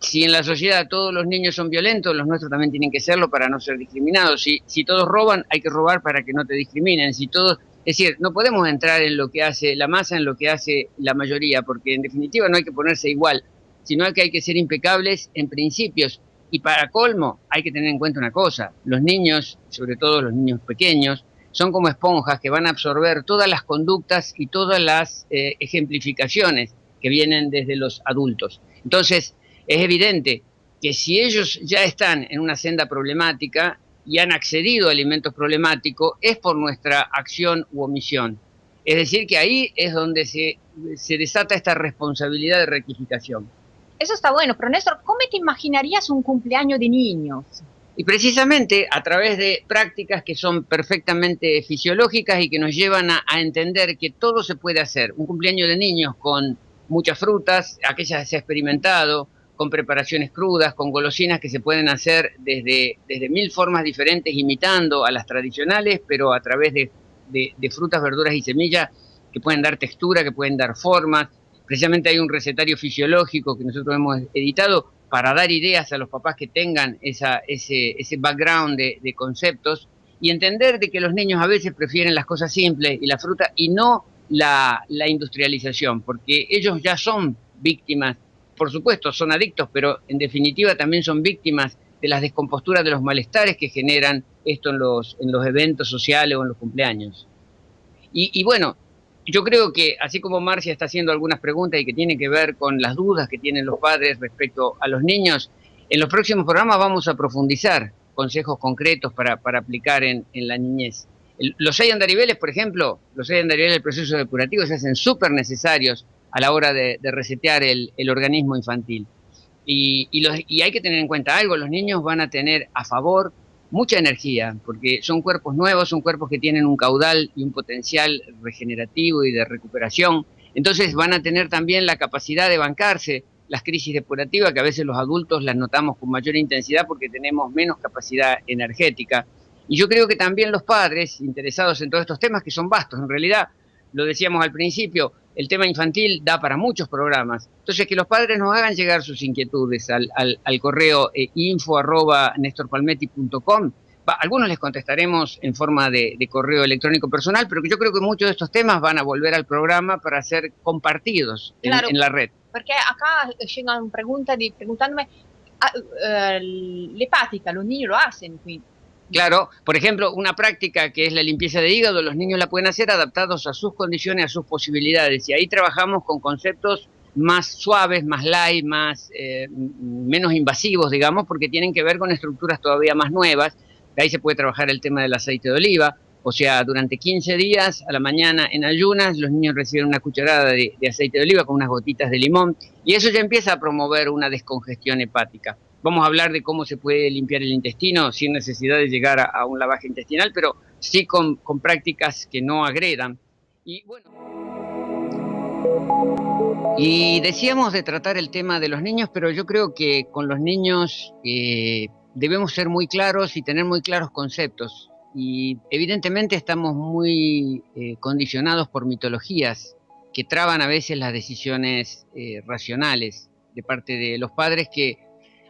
si en la sociedad todos los niños son violentos, los nuestros también tienen que serlo para no ser discriminados. Si todos roban, hay que robar para que no te discriminen. Es decir, no podemos entrar en lo que hace la masa, en lo que hace la mayoría, porque en definitiva no hay que ponerse igual, sino que hay que ser impecables en principios. Y para colmo, hay que tener en cuenta una cosa: los niños, sobre todo los niños pequeños, son como esponjas que van a absorber todas las conductas y todas las ejemplificaciones que vienen desde los adultos. Entonces, es evidente que si ellos ya están en una senda problemática y han accedido a alimentos problemáticos, es por nuestra acción u omisión. Es decir, que ahí es donde se desata esta responsabilidad de rectificación. Eso está bueno, pero Néstor, ¿cómo te imaginarías un cumpleaños de niños? Y precisamente a través de prácticas que son perfectamente fisiológicas y que nos llevan a entender que todo se puede hacer. Un cumpleaños de niños con muchas frutas, aquellas que se ha experimentado, con preparaciones crudas, con golosinas que se pueden hacer desde 1000 formas diferentes, imitando a las tradicionales, pero a través de frutas, verduras y semillas que pueden dar textura, que pueden dar formas. Precisamente hay un recetario fisiológico que nosotros hemos editado para dar ideas a los papás que tengan ese background de conceptos y entender de que los niños a veces prefieren las cosas simples y la fruta y no la industrialización, porque ellos ya son víctimas. Por supuesto, son adictos, pero en definitiva también son víctimas de las descomposturas, de los malestares que generan esto en los eventos sociales o en los cumpleaños. Y bueno, yo creo que así como Marcia está haciendo algunas preguntas y que tienen que ver con las dudas que tienen los padres respecto a los niños, en los próximos programas vamos a profundizar consejos concretos para aplicar en la niñez. Los 6 andariveles, por ejemplo, los 6 andariveles del proceso depurativo se hacen súper necesarios a la hora de resetear el organismo infantil. Y hay que tener en cuenta algo: los niños van a tener a favor mucha energía, porque son cuerpos nuevos, son cuerpos que tienen un caudal y un potencial regenerativo y de recuperación. Entonces van a tener también la capacidad de bancarse las crisis depurativas, que a veces los adultos las notamos con mayor intensidad porque tenemos menos capacidad energética. Y yo creo que también los padres interesados en todos estos temas, que son vastos, en realidad, lo decíamos al principio, el tema infantil da para muchos programas. Entonces, que los padres nos hagan llegar sus inquietudes al correo info@nestorpalmetti.com. Algunos les contestaremos en forma de correo electrónico personal, pero que yo creo que muchos de estos temas van a volver al programa para ser compartidos en la red. Porque acá llegan preguntas preguntándome, la hepática, los niños lo hacen, quindi. Claro, por ejemplo, una práctica que es la limpieza de hígado, los niños la pueden hacer adaptados a sus condiciones, a sus posibilidades, y ahí trabajamos con conceptos más suaves, más light, menos invasivos, digamos, porque tienen que ver con estructuras todavía más nuevas. Ahí se puede trabajar el tema del aceite de oliva, o sea, durante 15 días a la mañana en ayunas, los niños reciben una cucharada de aceite de oliva con unas gotitas de limón, y eso ya empieza a promover una descongestión hepática. Vamos a hablar de cómo se puede limpiar el intestino sin necesidad de llegar a un lavaje intestinal, pero sí con prácticas que no agredan. Y bueno, y decíamos de tratar el tema de los niños, pero yo creo que con los niños debemos ser muy claros y tener muy claros conceptos. Y evidentemente estamos muy condicionados por mitologías que traban a veces las decisiones racionales de parte de los padres, que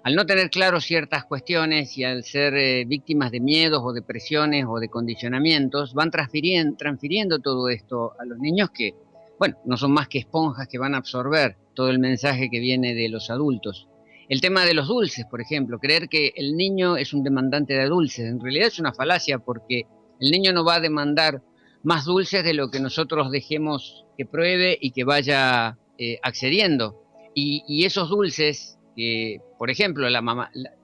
al no tener claro ciertas cuestiones y al ser víctimas de miedos o de presiones o de condicionamientos, van transfiriendo todo esto a los niños, que, bueno, no son más que esponjas que van a absorber todo el mensaje que viene de los adultos. El tema de los dulces, por ejemplo, creer que el niño es un demandante de dulces, en realidad es una falacia, porque el niño no va a demandar más dulces de lo que nosotros dejemos que pruebe y que vaya accediendo. Y esos dulces, por ejemplo,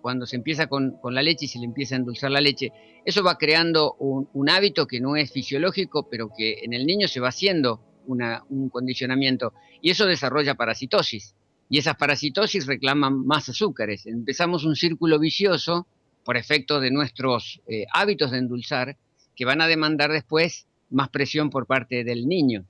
cuando se empieza con la leche y se le empieza a endulzar la leche, eso va creando un hábito que no es fisiológico, pero que en el niño se va haciendo un condicionamiento, y eso desarrolla parasitosis. Y esas parasitosis reclaman más azúcares. Empezamos un círculo vicioso por efecto de nuestros hábitos de endulzar, que van a demandar después más presión por parte del niño.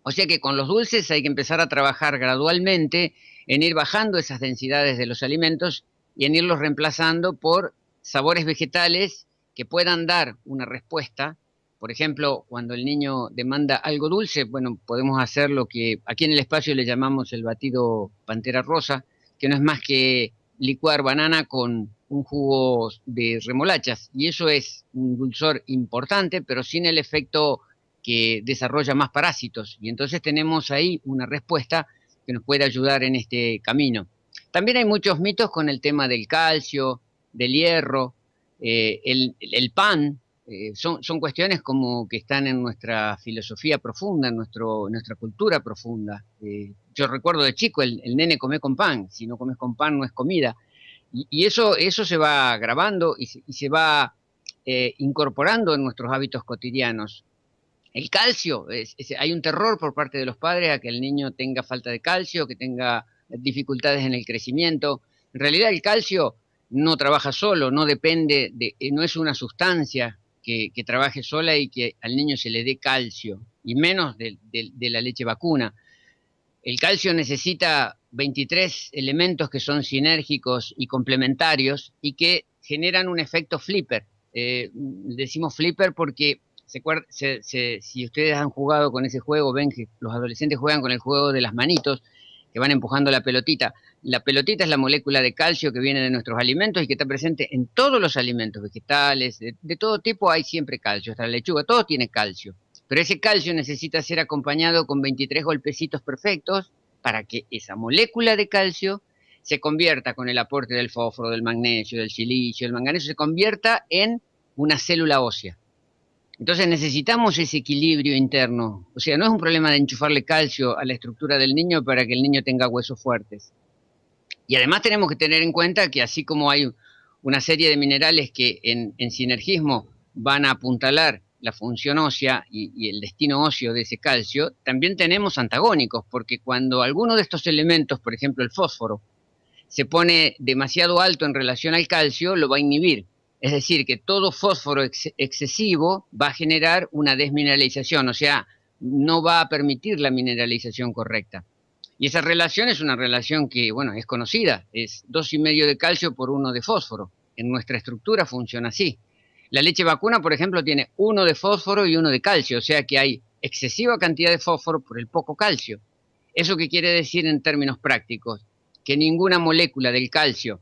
O sea que con los dulces hay que empezar a trabajar gradualmente en ir bajando esas densidades de los alimentos y en irlos reemplazando por sabores vegetales que puedan dar una respuesta. Por ejemplo, cuando el niño demanda algo dulce, bueno, podemos hacer lo que aquí en el espacio le llamamos el batido Pantera Rosa, que no es más que licuar banana con un jugo de remolachas, y eso es un dulzor importante, pero sin el efecto que desarrolla más parásitos, y entonces tenemos ahí una respuesta que nos puede ayudar en este camino. También hay muchos mitos con el tema del calcio, del hierro, el pan. Son cuestiones como que están en nuestra filosofía profunda, en nuestra cultura profunda. Yo recuerdo de chico, el nene come con pan, si no comes con pan no es comida. Y eso se va grabando y se va incorporando en nuestros hábitos cotidianos. El calcio, hay un terror por parte de los padres a que el niño tenga falta de calcio, que tenga dificultades en el crecimiento. En realidad el calcio no trabaja solo, no depende no es una sustancia que trabaje sola y que al niño se le dé calcio, y menos de la leche vacuna. El calcio necesita 23 elementos que son sinérgicos y complementarios y que generan un efecto flipper. Decimos flipper porque si ustedes han jugado con ese juego, ven que los adolescentes juegan con el juego de las manitos, que van empujando la pelotita. La pelotita es la molécula de calcio que viene de nuestros alimentos y que está presente en todos los alimentos vegetales, de todo tipo hay siempre calcio, hasta la lechuga, todo tiene calcio. Pero ese calcio necesita ser acompañado con 23 golpecitos perfectos para que esa molécula de calcio se convierta, con el aporte del fósforo, del magnesio, del silicio, del manganeso, se convierta en una célula ósea. Entonces necesitamos ese equilibrio interno. O sea, no es un problema de enchufarle calcio a la estructura del niño para que el niño tenga huesos fuertes. Y además tenemos que tener en cuenta que así como hay una serie de minerales que en sinergismo van a apuntalar la función ósea y el destino óseo de ese calcio, también tenemos antagónicos, porque cuando alguno de estos elementos, por ejemplo el fósforo, se pone demasiado alto en relación al calcio, lo va a inhibir. Es decir, que todo fósforo excesivo va a generar una desmineralización, o sea, no va a permitir la mineralización correcta. Y esa relación es una relación que, bueno, es conocida, es 2,5 de calcio por 1 de fósforo. En nuestra estructura funciona así. La leche vacuna, por ejemplo, tiene 1 de fósforo y 1 de calcio, o sea que hay excesiva cantidad de fósforo por el poco calcio. ¿Eso qué quiere decir en términos prácticos? Que ninguna molécula del calcio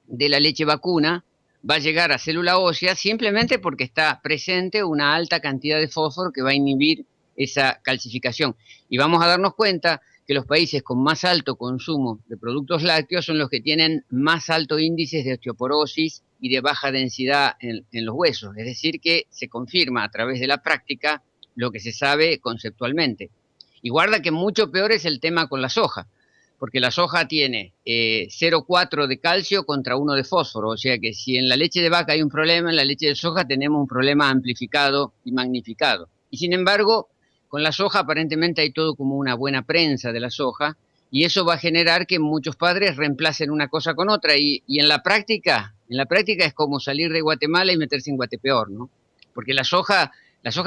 de la leche vacuna va a llegar a célula ósea simplemente porque está presente una alta cantidad de fósforo que va a inhibir esa calcificación. Y vamos a darnos cuenta que los países con más alto consumo de productos lácteos son los que tienen más alto índice de osteoporosis y de baja densidad en los huesos. Es decir, que se confirma a través de la práctica lo que se sabe conceptualmente. Y guarda que mucho peor es el tema con la soja, porque la soja tiene 0,4 de calcio contra 1 de fósforo, o sea que si en la leche de vaca hay un problema, en la leche de soja tenemos un problema amplificado y magnificado. Y sin embargo, con la soja aparentemente hay todo como una buena prensa de la soja, y eso va a generar que muchos padres reemplacen una cosa con otra, y en la práctica es como salir de Guatemala y meterse en Guatepeor, ¿no? Porque la soja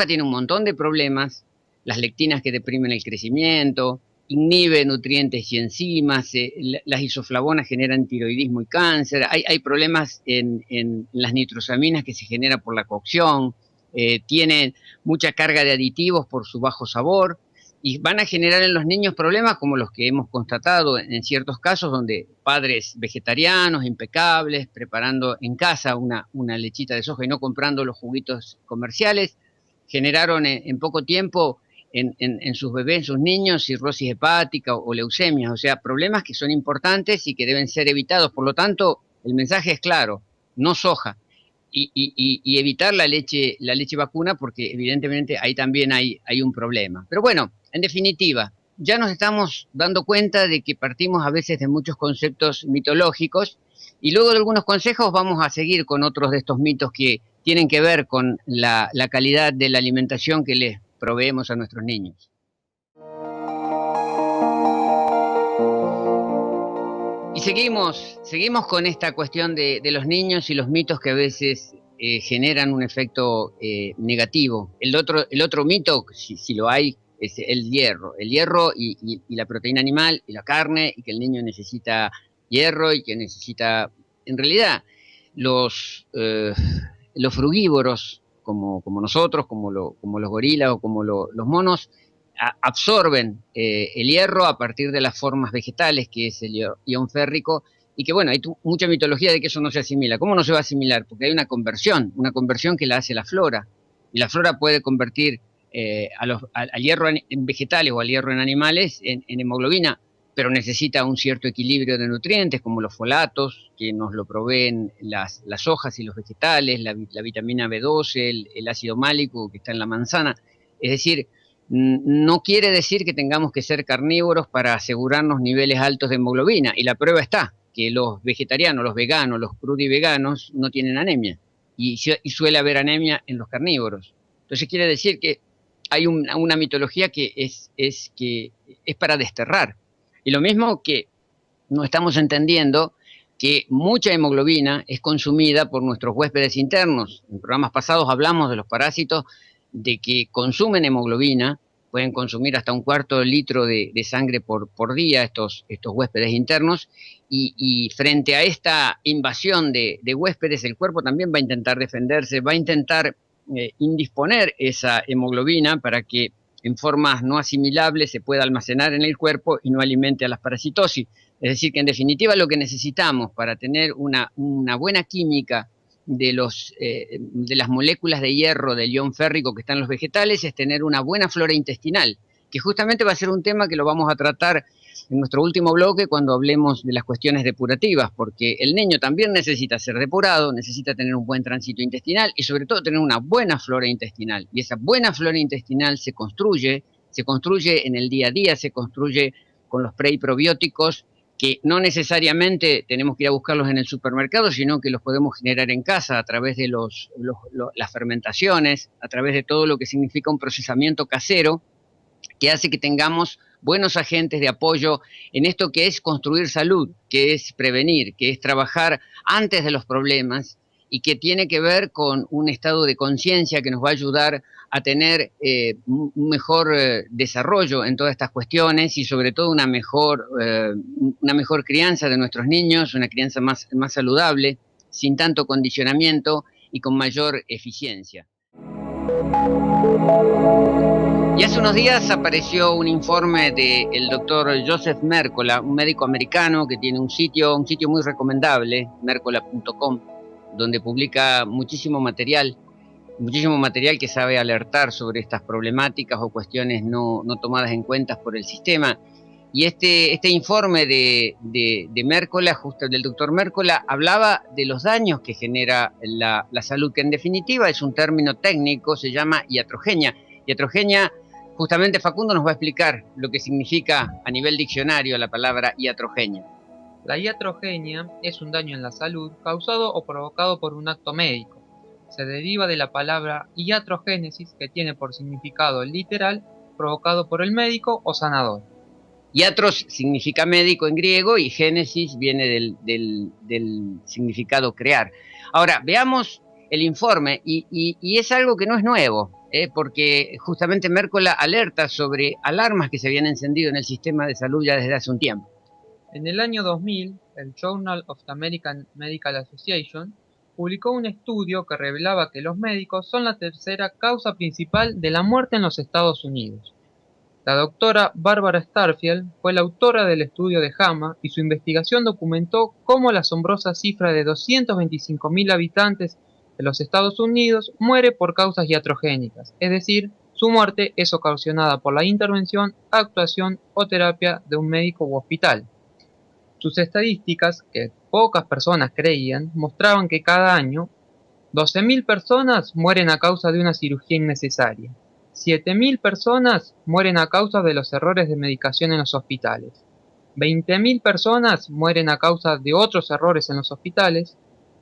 tiene un montón de problemas, las lectinas que deprimen el crecimiento, inhibe nutrientes y enzimas, las isoflavonas generan tiroidismo y cáncer, hay problemas en las nitrosaminas que se generan por la cocción, tienen mucha carga de aditivos por su bajo sabor, y van a generar en los niños problemas como los que hemos constatado en ciertos casos, donde padres vegetarianos, impecables, preparando en casa una lechita de soja y no comprando los juguitos comerciales, generaron en poco tiempo en sus bebés, en sus niños, cirrosis hepática o leucemias, o sea, problemas que son importantes y que deben ser evitados. Por lo tanto, el mensaje es claro: no soja, y evitar la leche vacuna, porque evidentemente ahí también hay un problema. Pero bueno, en definitiva, ya nos estamos dando cuenta de que partimos a veces de muchos conceptos mitológicos, y luego de algunos consejos vamos a seguir con otros de estos mitos que tienen que ver con la calidad de la alimentación que les proveemos a nuestros niños. Y seguimos con esta cuestión de los niños y los mitos que a veces generan un efecto negativo. El otro mito, si lo hay, es el hierro y la proteína animal y la carne, y que el niño necesita hierro y que necesita, en realidad, los frugívoros, como nosotros, como los gorilas o como los monos, absorben el hierro a partir de las formas vegetales, que es el ion férrico, y que bueno, hay mucha mitología de que eso no se asimila. ¿Cómo no se va a asimilar? Porque hay una conversión que la hace la flora, y la flora puede convertir al hierro en vegetales o al hierro en animales en hemoglobina, pero necesita un cierto equilibrio de nutrientes, como los folatos, que nos lo proveen las hojas y los vegetales, la vitamina B12, el ácido málico que está en la manzana. Es decir, no quiere decir que tengamos que ser carnívoros para asegurarnos niveles altos de hemoglobina, y la prueba está, que los vegetarianos, los veganos, los crudiveganos no tienen anemia, y suele haber anemia en los carnívoros. Entonces quiere decir que hay una mitología que es para desterrar. Y lo mismo que no estamos entendiendo que mucha hemoglobina es consumida por nuestros huéspedes internos. En programas pasados hablamos de los parásitos, de que consumen hemoglobina, pueden consumir hasta 1/4 litro de sangre por día estos huéspedes internos, y frente a esta invasión de huéspedes, el cuerpo también va a intentar defenderse, va a intentar indisponer esa hemoglobina para que en formas no asimilables se pueda almacenar en el cuerpo y no alimente a las parasitosis. Es decir, que en definitiva lo que necesitamos para tener una buena química de las moléculas de hierro, del ion férrico que están en los vegetales, es tener una buena flora intestinal, que justamente va a ser un tema que lo vamos a tratar en nuestro último bloque cuando hablemos de las cuestiones depurativas, porque el niño también necesita ser depurado, necesita tener un buen tránsito intestinal y sobre todo tener una buena flora intestinal. Y esa buena flora intestinal se construye en el día a día, se construye con los pre y probióticos, que no necesariamente tenemos que ir a buscarlos en el supermercado, sino que los podemos generar en casa a través de las fermentaciones, a través de todo lo que significa un procesamiento casero, que hace que tengamos buenos agentes de apoyo en esto que es construir salud, que es prevenir, que es trabajar antes de los problemas, y que tiene que ver con un estado de conciencia que nos va a ayudar a tener un mejor desarrollo en todas estas cuestiones, y sobre todo una mejor crianza de nuestros niños, una crianza más saludable, sin tanto condicionamiento y con mayor eficiencia. Y hace unos días apareció un informe del doctor Joseph Mercola, un médico americano que tiene un sitio muy recomendable, mercola.com, donde publica muchísimo material que sabe alertar sobre estas problemáticas o cuestiones no tomadas en cuenta por el sistema. Y este informe de Mercola, justo del doctor Mercola, hablaba de los daños que genera la salud, que en definitiva es un término técnico, se llama iatrogenia. Iatrogenia, justamente Facundo nos va a explicar lo que significa a nivel diccionario la palabra iatrogenia. La iatrogenia es un daño en la salud causado o provocado por un acto médico. Se deriva de la palabra iatrogénesis, que tiene por significado literal provocado por el médico o sanador. Iatros significa médico en griego y génesis viene del significado crear. Ahora, veamos el informe, y es algo que no es nuevo. porque justamente Mércola alerta sobre alarmas que se habían encendido en el sistema de salud ya desde hace un tiempo. En el año 2000, el Journal of the American Medical Association publicó un estudio que revelaba que los médicos son la tercera causa principal de la muerte en los Estados Unidos. La doctora Barbara Starfield fue la autora del estudio de JAMA y su investigación documentó cómo la asombrosa cifra de 225.000 habitantes de los Estados Unidos muere por causas iatrogénicas, es decir, su muerte es ocasionada por la intervención, actuación o terapia de un médico u hospital. Sus estadísticas, que pocas personas creían, mostraban que cada año 12.000 personas mueren a causa de una cirugía innecesaria. 7.000 personas mueren a causa de los errores de medicación en los hospitales. 20.000 personas mueren a causa de otros errores en los hospitales.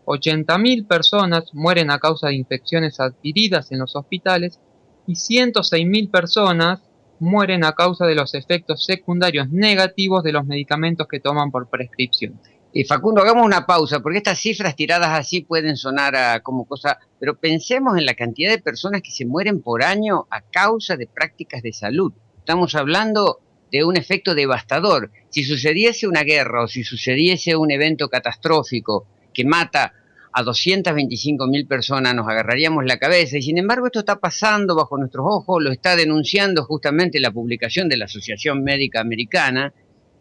80.000 personas mueren a causa de infecciones adquiridas en los hospitales. Y 106.000 personas mueren a causa de los efectos secundarios negativos de los medicamentos que toman por prescripción. Facundo, hagamos una pausa, porque estas cifras tiradas así pueden sonar como cosa, pero pensemos en la cantidad de personas que se mueren por año a causa de prácticas de salud. Estamos hablando de un efecto devastador. Si sucediese una guerra o si sucediese un evento catastrófico que mata a 225.000 personas, nos agarraríamos la cabeza, y sin embargo esto está pasando bajo nuestros ojos, lo está denunciando justamente la publicación de la Asociación Médica Americana,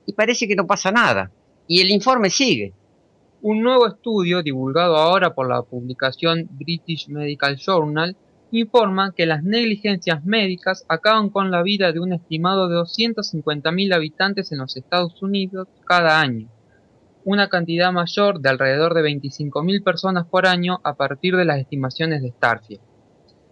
y parece que no pasa nada. Y el informe sigue. Un nuevo estudio, divulgado ahora por la publicación British Medical Journal, informa que las negligencias médicas acaban con la vida de un estimado de 250.000 habitantes en los Estados Unidos cada año, una cantidad mayor de alrededor de 25.000 personas por año a partir de las estimaciones de Starfield.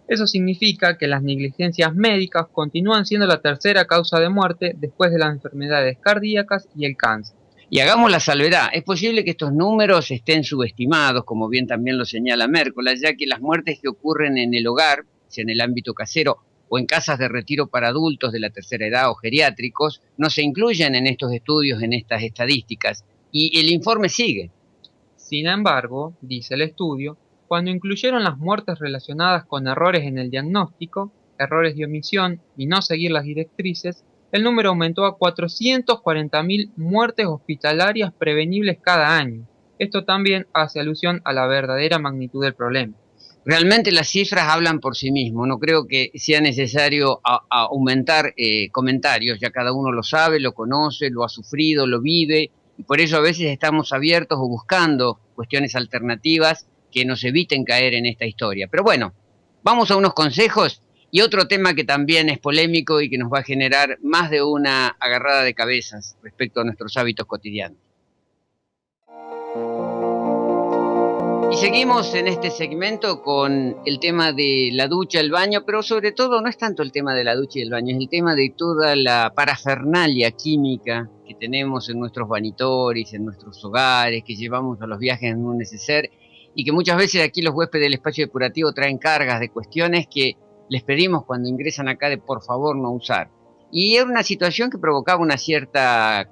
Eso significa que las negligencias médicas continúan siendo la tercera causa de muerte después de las enfermedades cardíacas y el cáncer. Y hagamos la salvedad, es posible que estos números estén subestimados, como bien también lo señala Mércola, ya que las muertes que ocurren en el hogar, sea en el ámbito casero o en casas de retiro para adultos de la tercera edad o geriátricos, no se incluyen en estos estudios, en estas estadísticas, y el informe sigue. Sin embargo, dice el estudio, cuando incluyeron las muertes relacionadas con errores en el diagnóstico, errores de omisión y no seguir las directrices, el número aumentó a 440.000 muertes hospitalarias prevenibles cada año. Esto también hace alusión a la verdadera magnitud del problema. Realmente las cifras hablan por sí mismos, no creo que sea necesario aumentar comentarios, ya cada uno lo sabe, lo conoce, lo ha sufrido, lo vive, y por eso a veces estamos abiertos o buscando cuestiones alternativas que nos eviten caer en esta historia. Pero bueno, vamos a unos consejos. Y otro tema que también es polémico y que nos va a generar más de una agarrada de cabezas respecto a nuestros hábitos cotidianos. Y seguimos en este segmento con el tema de la ducha, el baño, pero sobre todo no es tanto el tema de la ducha y el baño, es el tema de toda la parafernalia química que tenemos en nuestros vanitoris, en nuestros hogares, que llevamos a los viajes en un neceser, y que muchas veces aquí los huéspedes del espacio depurativo traen cargas de cuestiones que les pedimos cuando ingresan acá de por favor no usar. Y era una situación que provocaba una cierta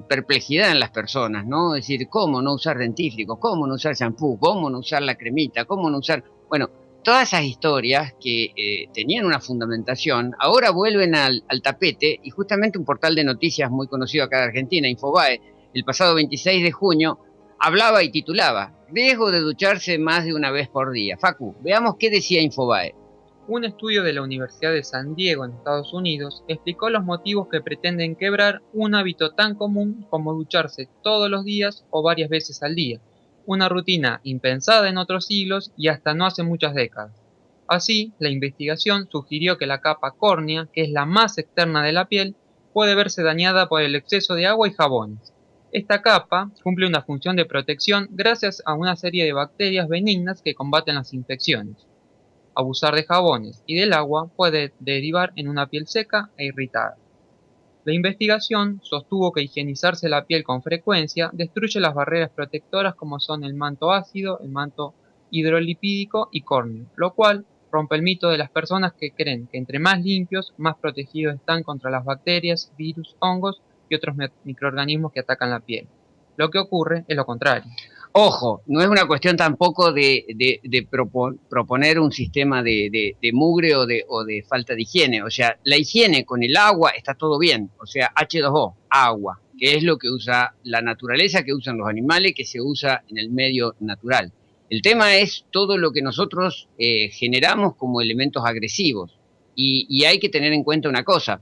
perplejidad en las personas, ¿no? Es decir, ¿cómo no usar dentífrico? ¿Cómo no usar shampoo? ¿Cómo no usar la cremita? ¿Cómo no usar...? Bueno, todas esas historias que tenían una fundamentación, ahora vuelven al tapete, y justamente un portal de noticias muy conocido acá de Argentina, Infobae, el pasado 26 de junio, hablaba y titulaba, riesgo de ducharse más de una vez por día. Facu, veamos qué decía Infobae. Un estudio de la Universidad de San Diego en Estados Unidos explicó los motivos que pretenden quebrar un hábito tan común como ducharse todos los días o varias veces al día, una rutina impensada en otros siglos y hasta no hace muchas décadas. Así, la investigación sugirió que la capa córnea, que es la más externa de la piel, puede verse dañada por el exceso de agua y jabones. Esta capa cumple una función de protección gracias a una serie de bacterias benignas que combaten las infecciones. Abusar de jabones y del agua puede derivar en una piel seca e irritada. La investigación sostuvo que higienizarse la piel con frecuencia destruye las barreras protectoras como son el manto ácido, el manto hidrolipídico y córneo, lo cual rompe el mito de las personas que creen que entre más limpios, más protegidos están contra las bacterias, virus, hongos y otros microorganismos que atacan la piel. Lo que ocurre es lo contrario. Ojo, no es una cuestión tampoco de proponer un sistema de mugre o de falta de higiene. O sea, la higiene con el agua está todo bien. O sea, H2O, agua, que es lo que usa la naturaleza, que usan los animales, que se usa en el medio natural. El tema es todo lo que nosotros generamos como elementos agresivos. Y hay que tener en cuenta una cosa.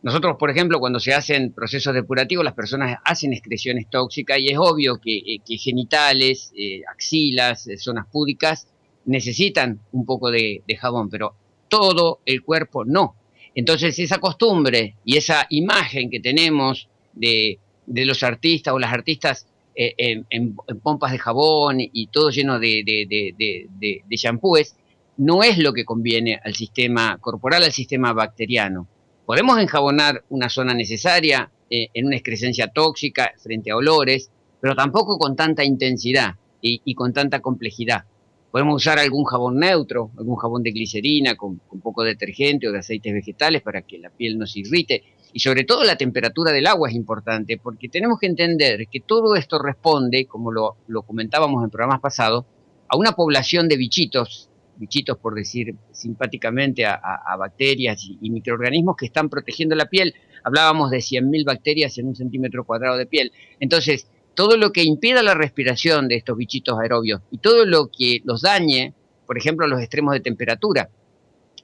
Nosotros, por ejemplo, cuando se hacen procesos depurativos, las personas hacen excreciones tóxicas y es obvio que genitales, axilas, zonas púdicas necesitan un poco de jabón, pero todo el cuerpo no. Entonces esa costumbre y esa imagen que tenemos de los artistas o las artistas en pompas de jabón y todo lleno de shampoos, no es lo que conviene al sistema corporal, al sistema bacteriano. Podemos enjabonar una zona necesaria en una excrescencia tóxica frente a olores, pero tampoco con tanta intensidad y con tanta complejidad. Podemos usar algún jabón neutro, algún jabón de glicerina con poco detergente o de aceites vegetales para que la piel no se irrite. Y sobre todo la temperatura del agua es importante, porque tenemos que entender que todo esto responde, como lo comentábamos en programas pasados, a una población de bichitos por decir simpáticamente, a bacterias y microorganismos que están protegiendo la piel. Hablábamos de 100.000 bacterias en 1 centímetro cuadrado de piel. Entonces, todo lo que impida la respiración de estos bichitos aerobios y todo lo que los dañe, por ejemplo, los extremos de temperatura.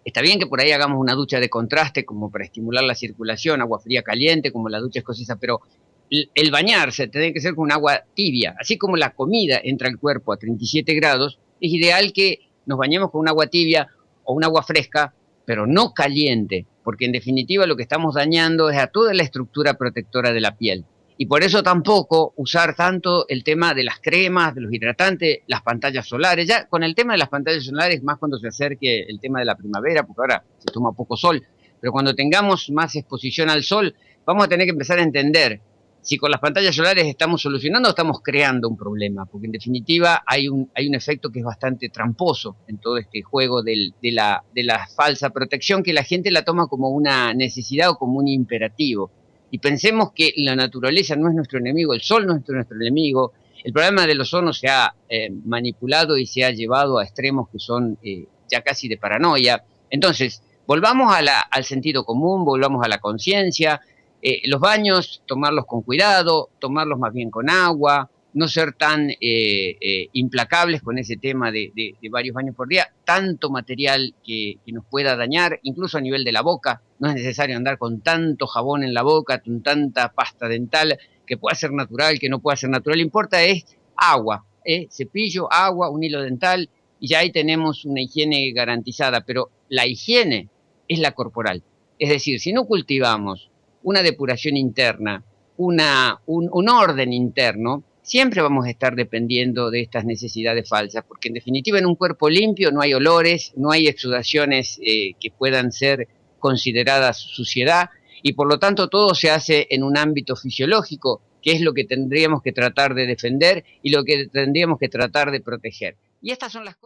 Está bien que por ahí hagamos una ducha de contraste como para estimular la circulación, agua fría caliente, como la ducha escocesa, pero el bañarse tiene que ser con agua tibia. Así como la comida entra al cuerpo a 37 grados, es ideal que nos bañemos con un agua tibia o un agua fresca, pero no caliente, porque en definitiva lo que estamos dañando es a toda la estructura protectora de la piel. Y por eso tampoco usar tanto el tema de las cremas, de los hidratantes, las pantallas solares. Ya con el tema de las pantallas solares, más cuando se acerque el tema de la primavera, porque ahora se toma poco sol, pero cuando tengamos más exposición al sol, vamos a tener que empezar a entender si con las pantallas solares estamos solucionando o estamos creando un problema, porque en definitiva hay un efecto que es bastante tramposo en todo este juego de la falsa protección, que la gente la toma como una necesidad o como un imperativo. Y pensemos que la naturaleza no es nuestro enemigo, el sol no es nuestro enemigo. El problema del ozono se ha manipulado y se ha llevado a extremos que son ya casi de paranoia. Entonces, volvamos al sentido común, volvamos a la conciencia. Los baños, tomarlos con cuidado, tomarlos más bien con agua, no ser tan implacables con ese tema de varios baños por día, tanto material que nos pueda dañar, incluso a nivel de la boca. No es necesario andar con tanto jabón en la boca, con tanta pasta dental, que pueda ser natural, que no pueda ser natural. Lo que importa es agua, cepillo, agua, un hilo dental, y ya ahí tenemos una higiene garantizada, pero la higiene es la corporal. Es decir, si no cultivamos una depuración interna, un orden interno, siempre vamos a estar dependiendo de estas necesidades falsas, porque en definitiva en un cuerpo limpio no hay olores, no hay exudaciones que puedan ser consideradas suciedad, y por lo tanto todo se hace en un ámbito fisiológico, que es lo que tendríamos que tratar de defender y lo que tendríamos que tratar de proteger. Y estas son las cosas.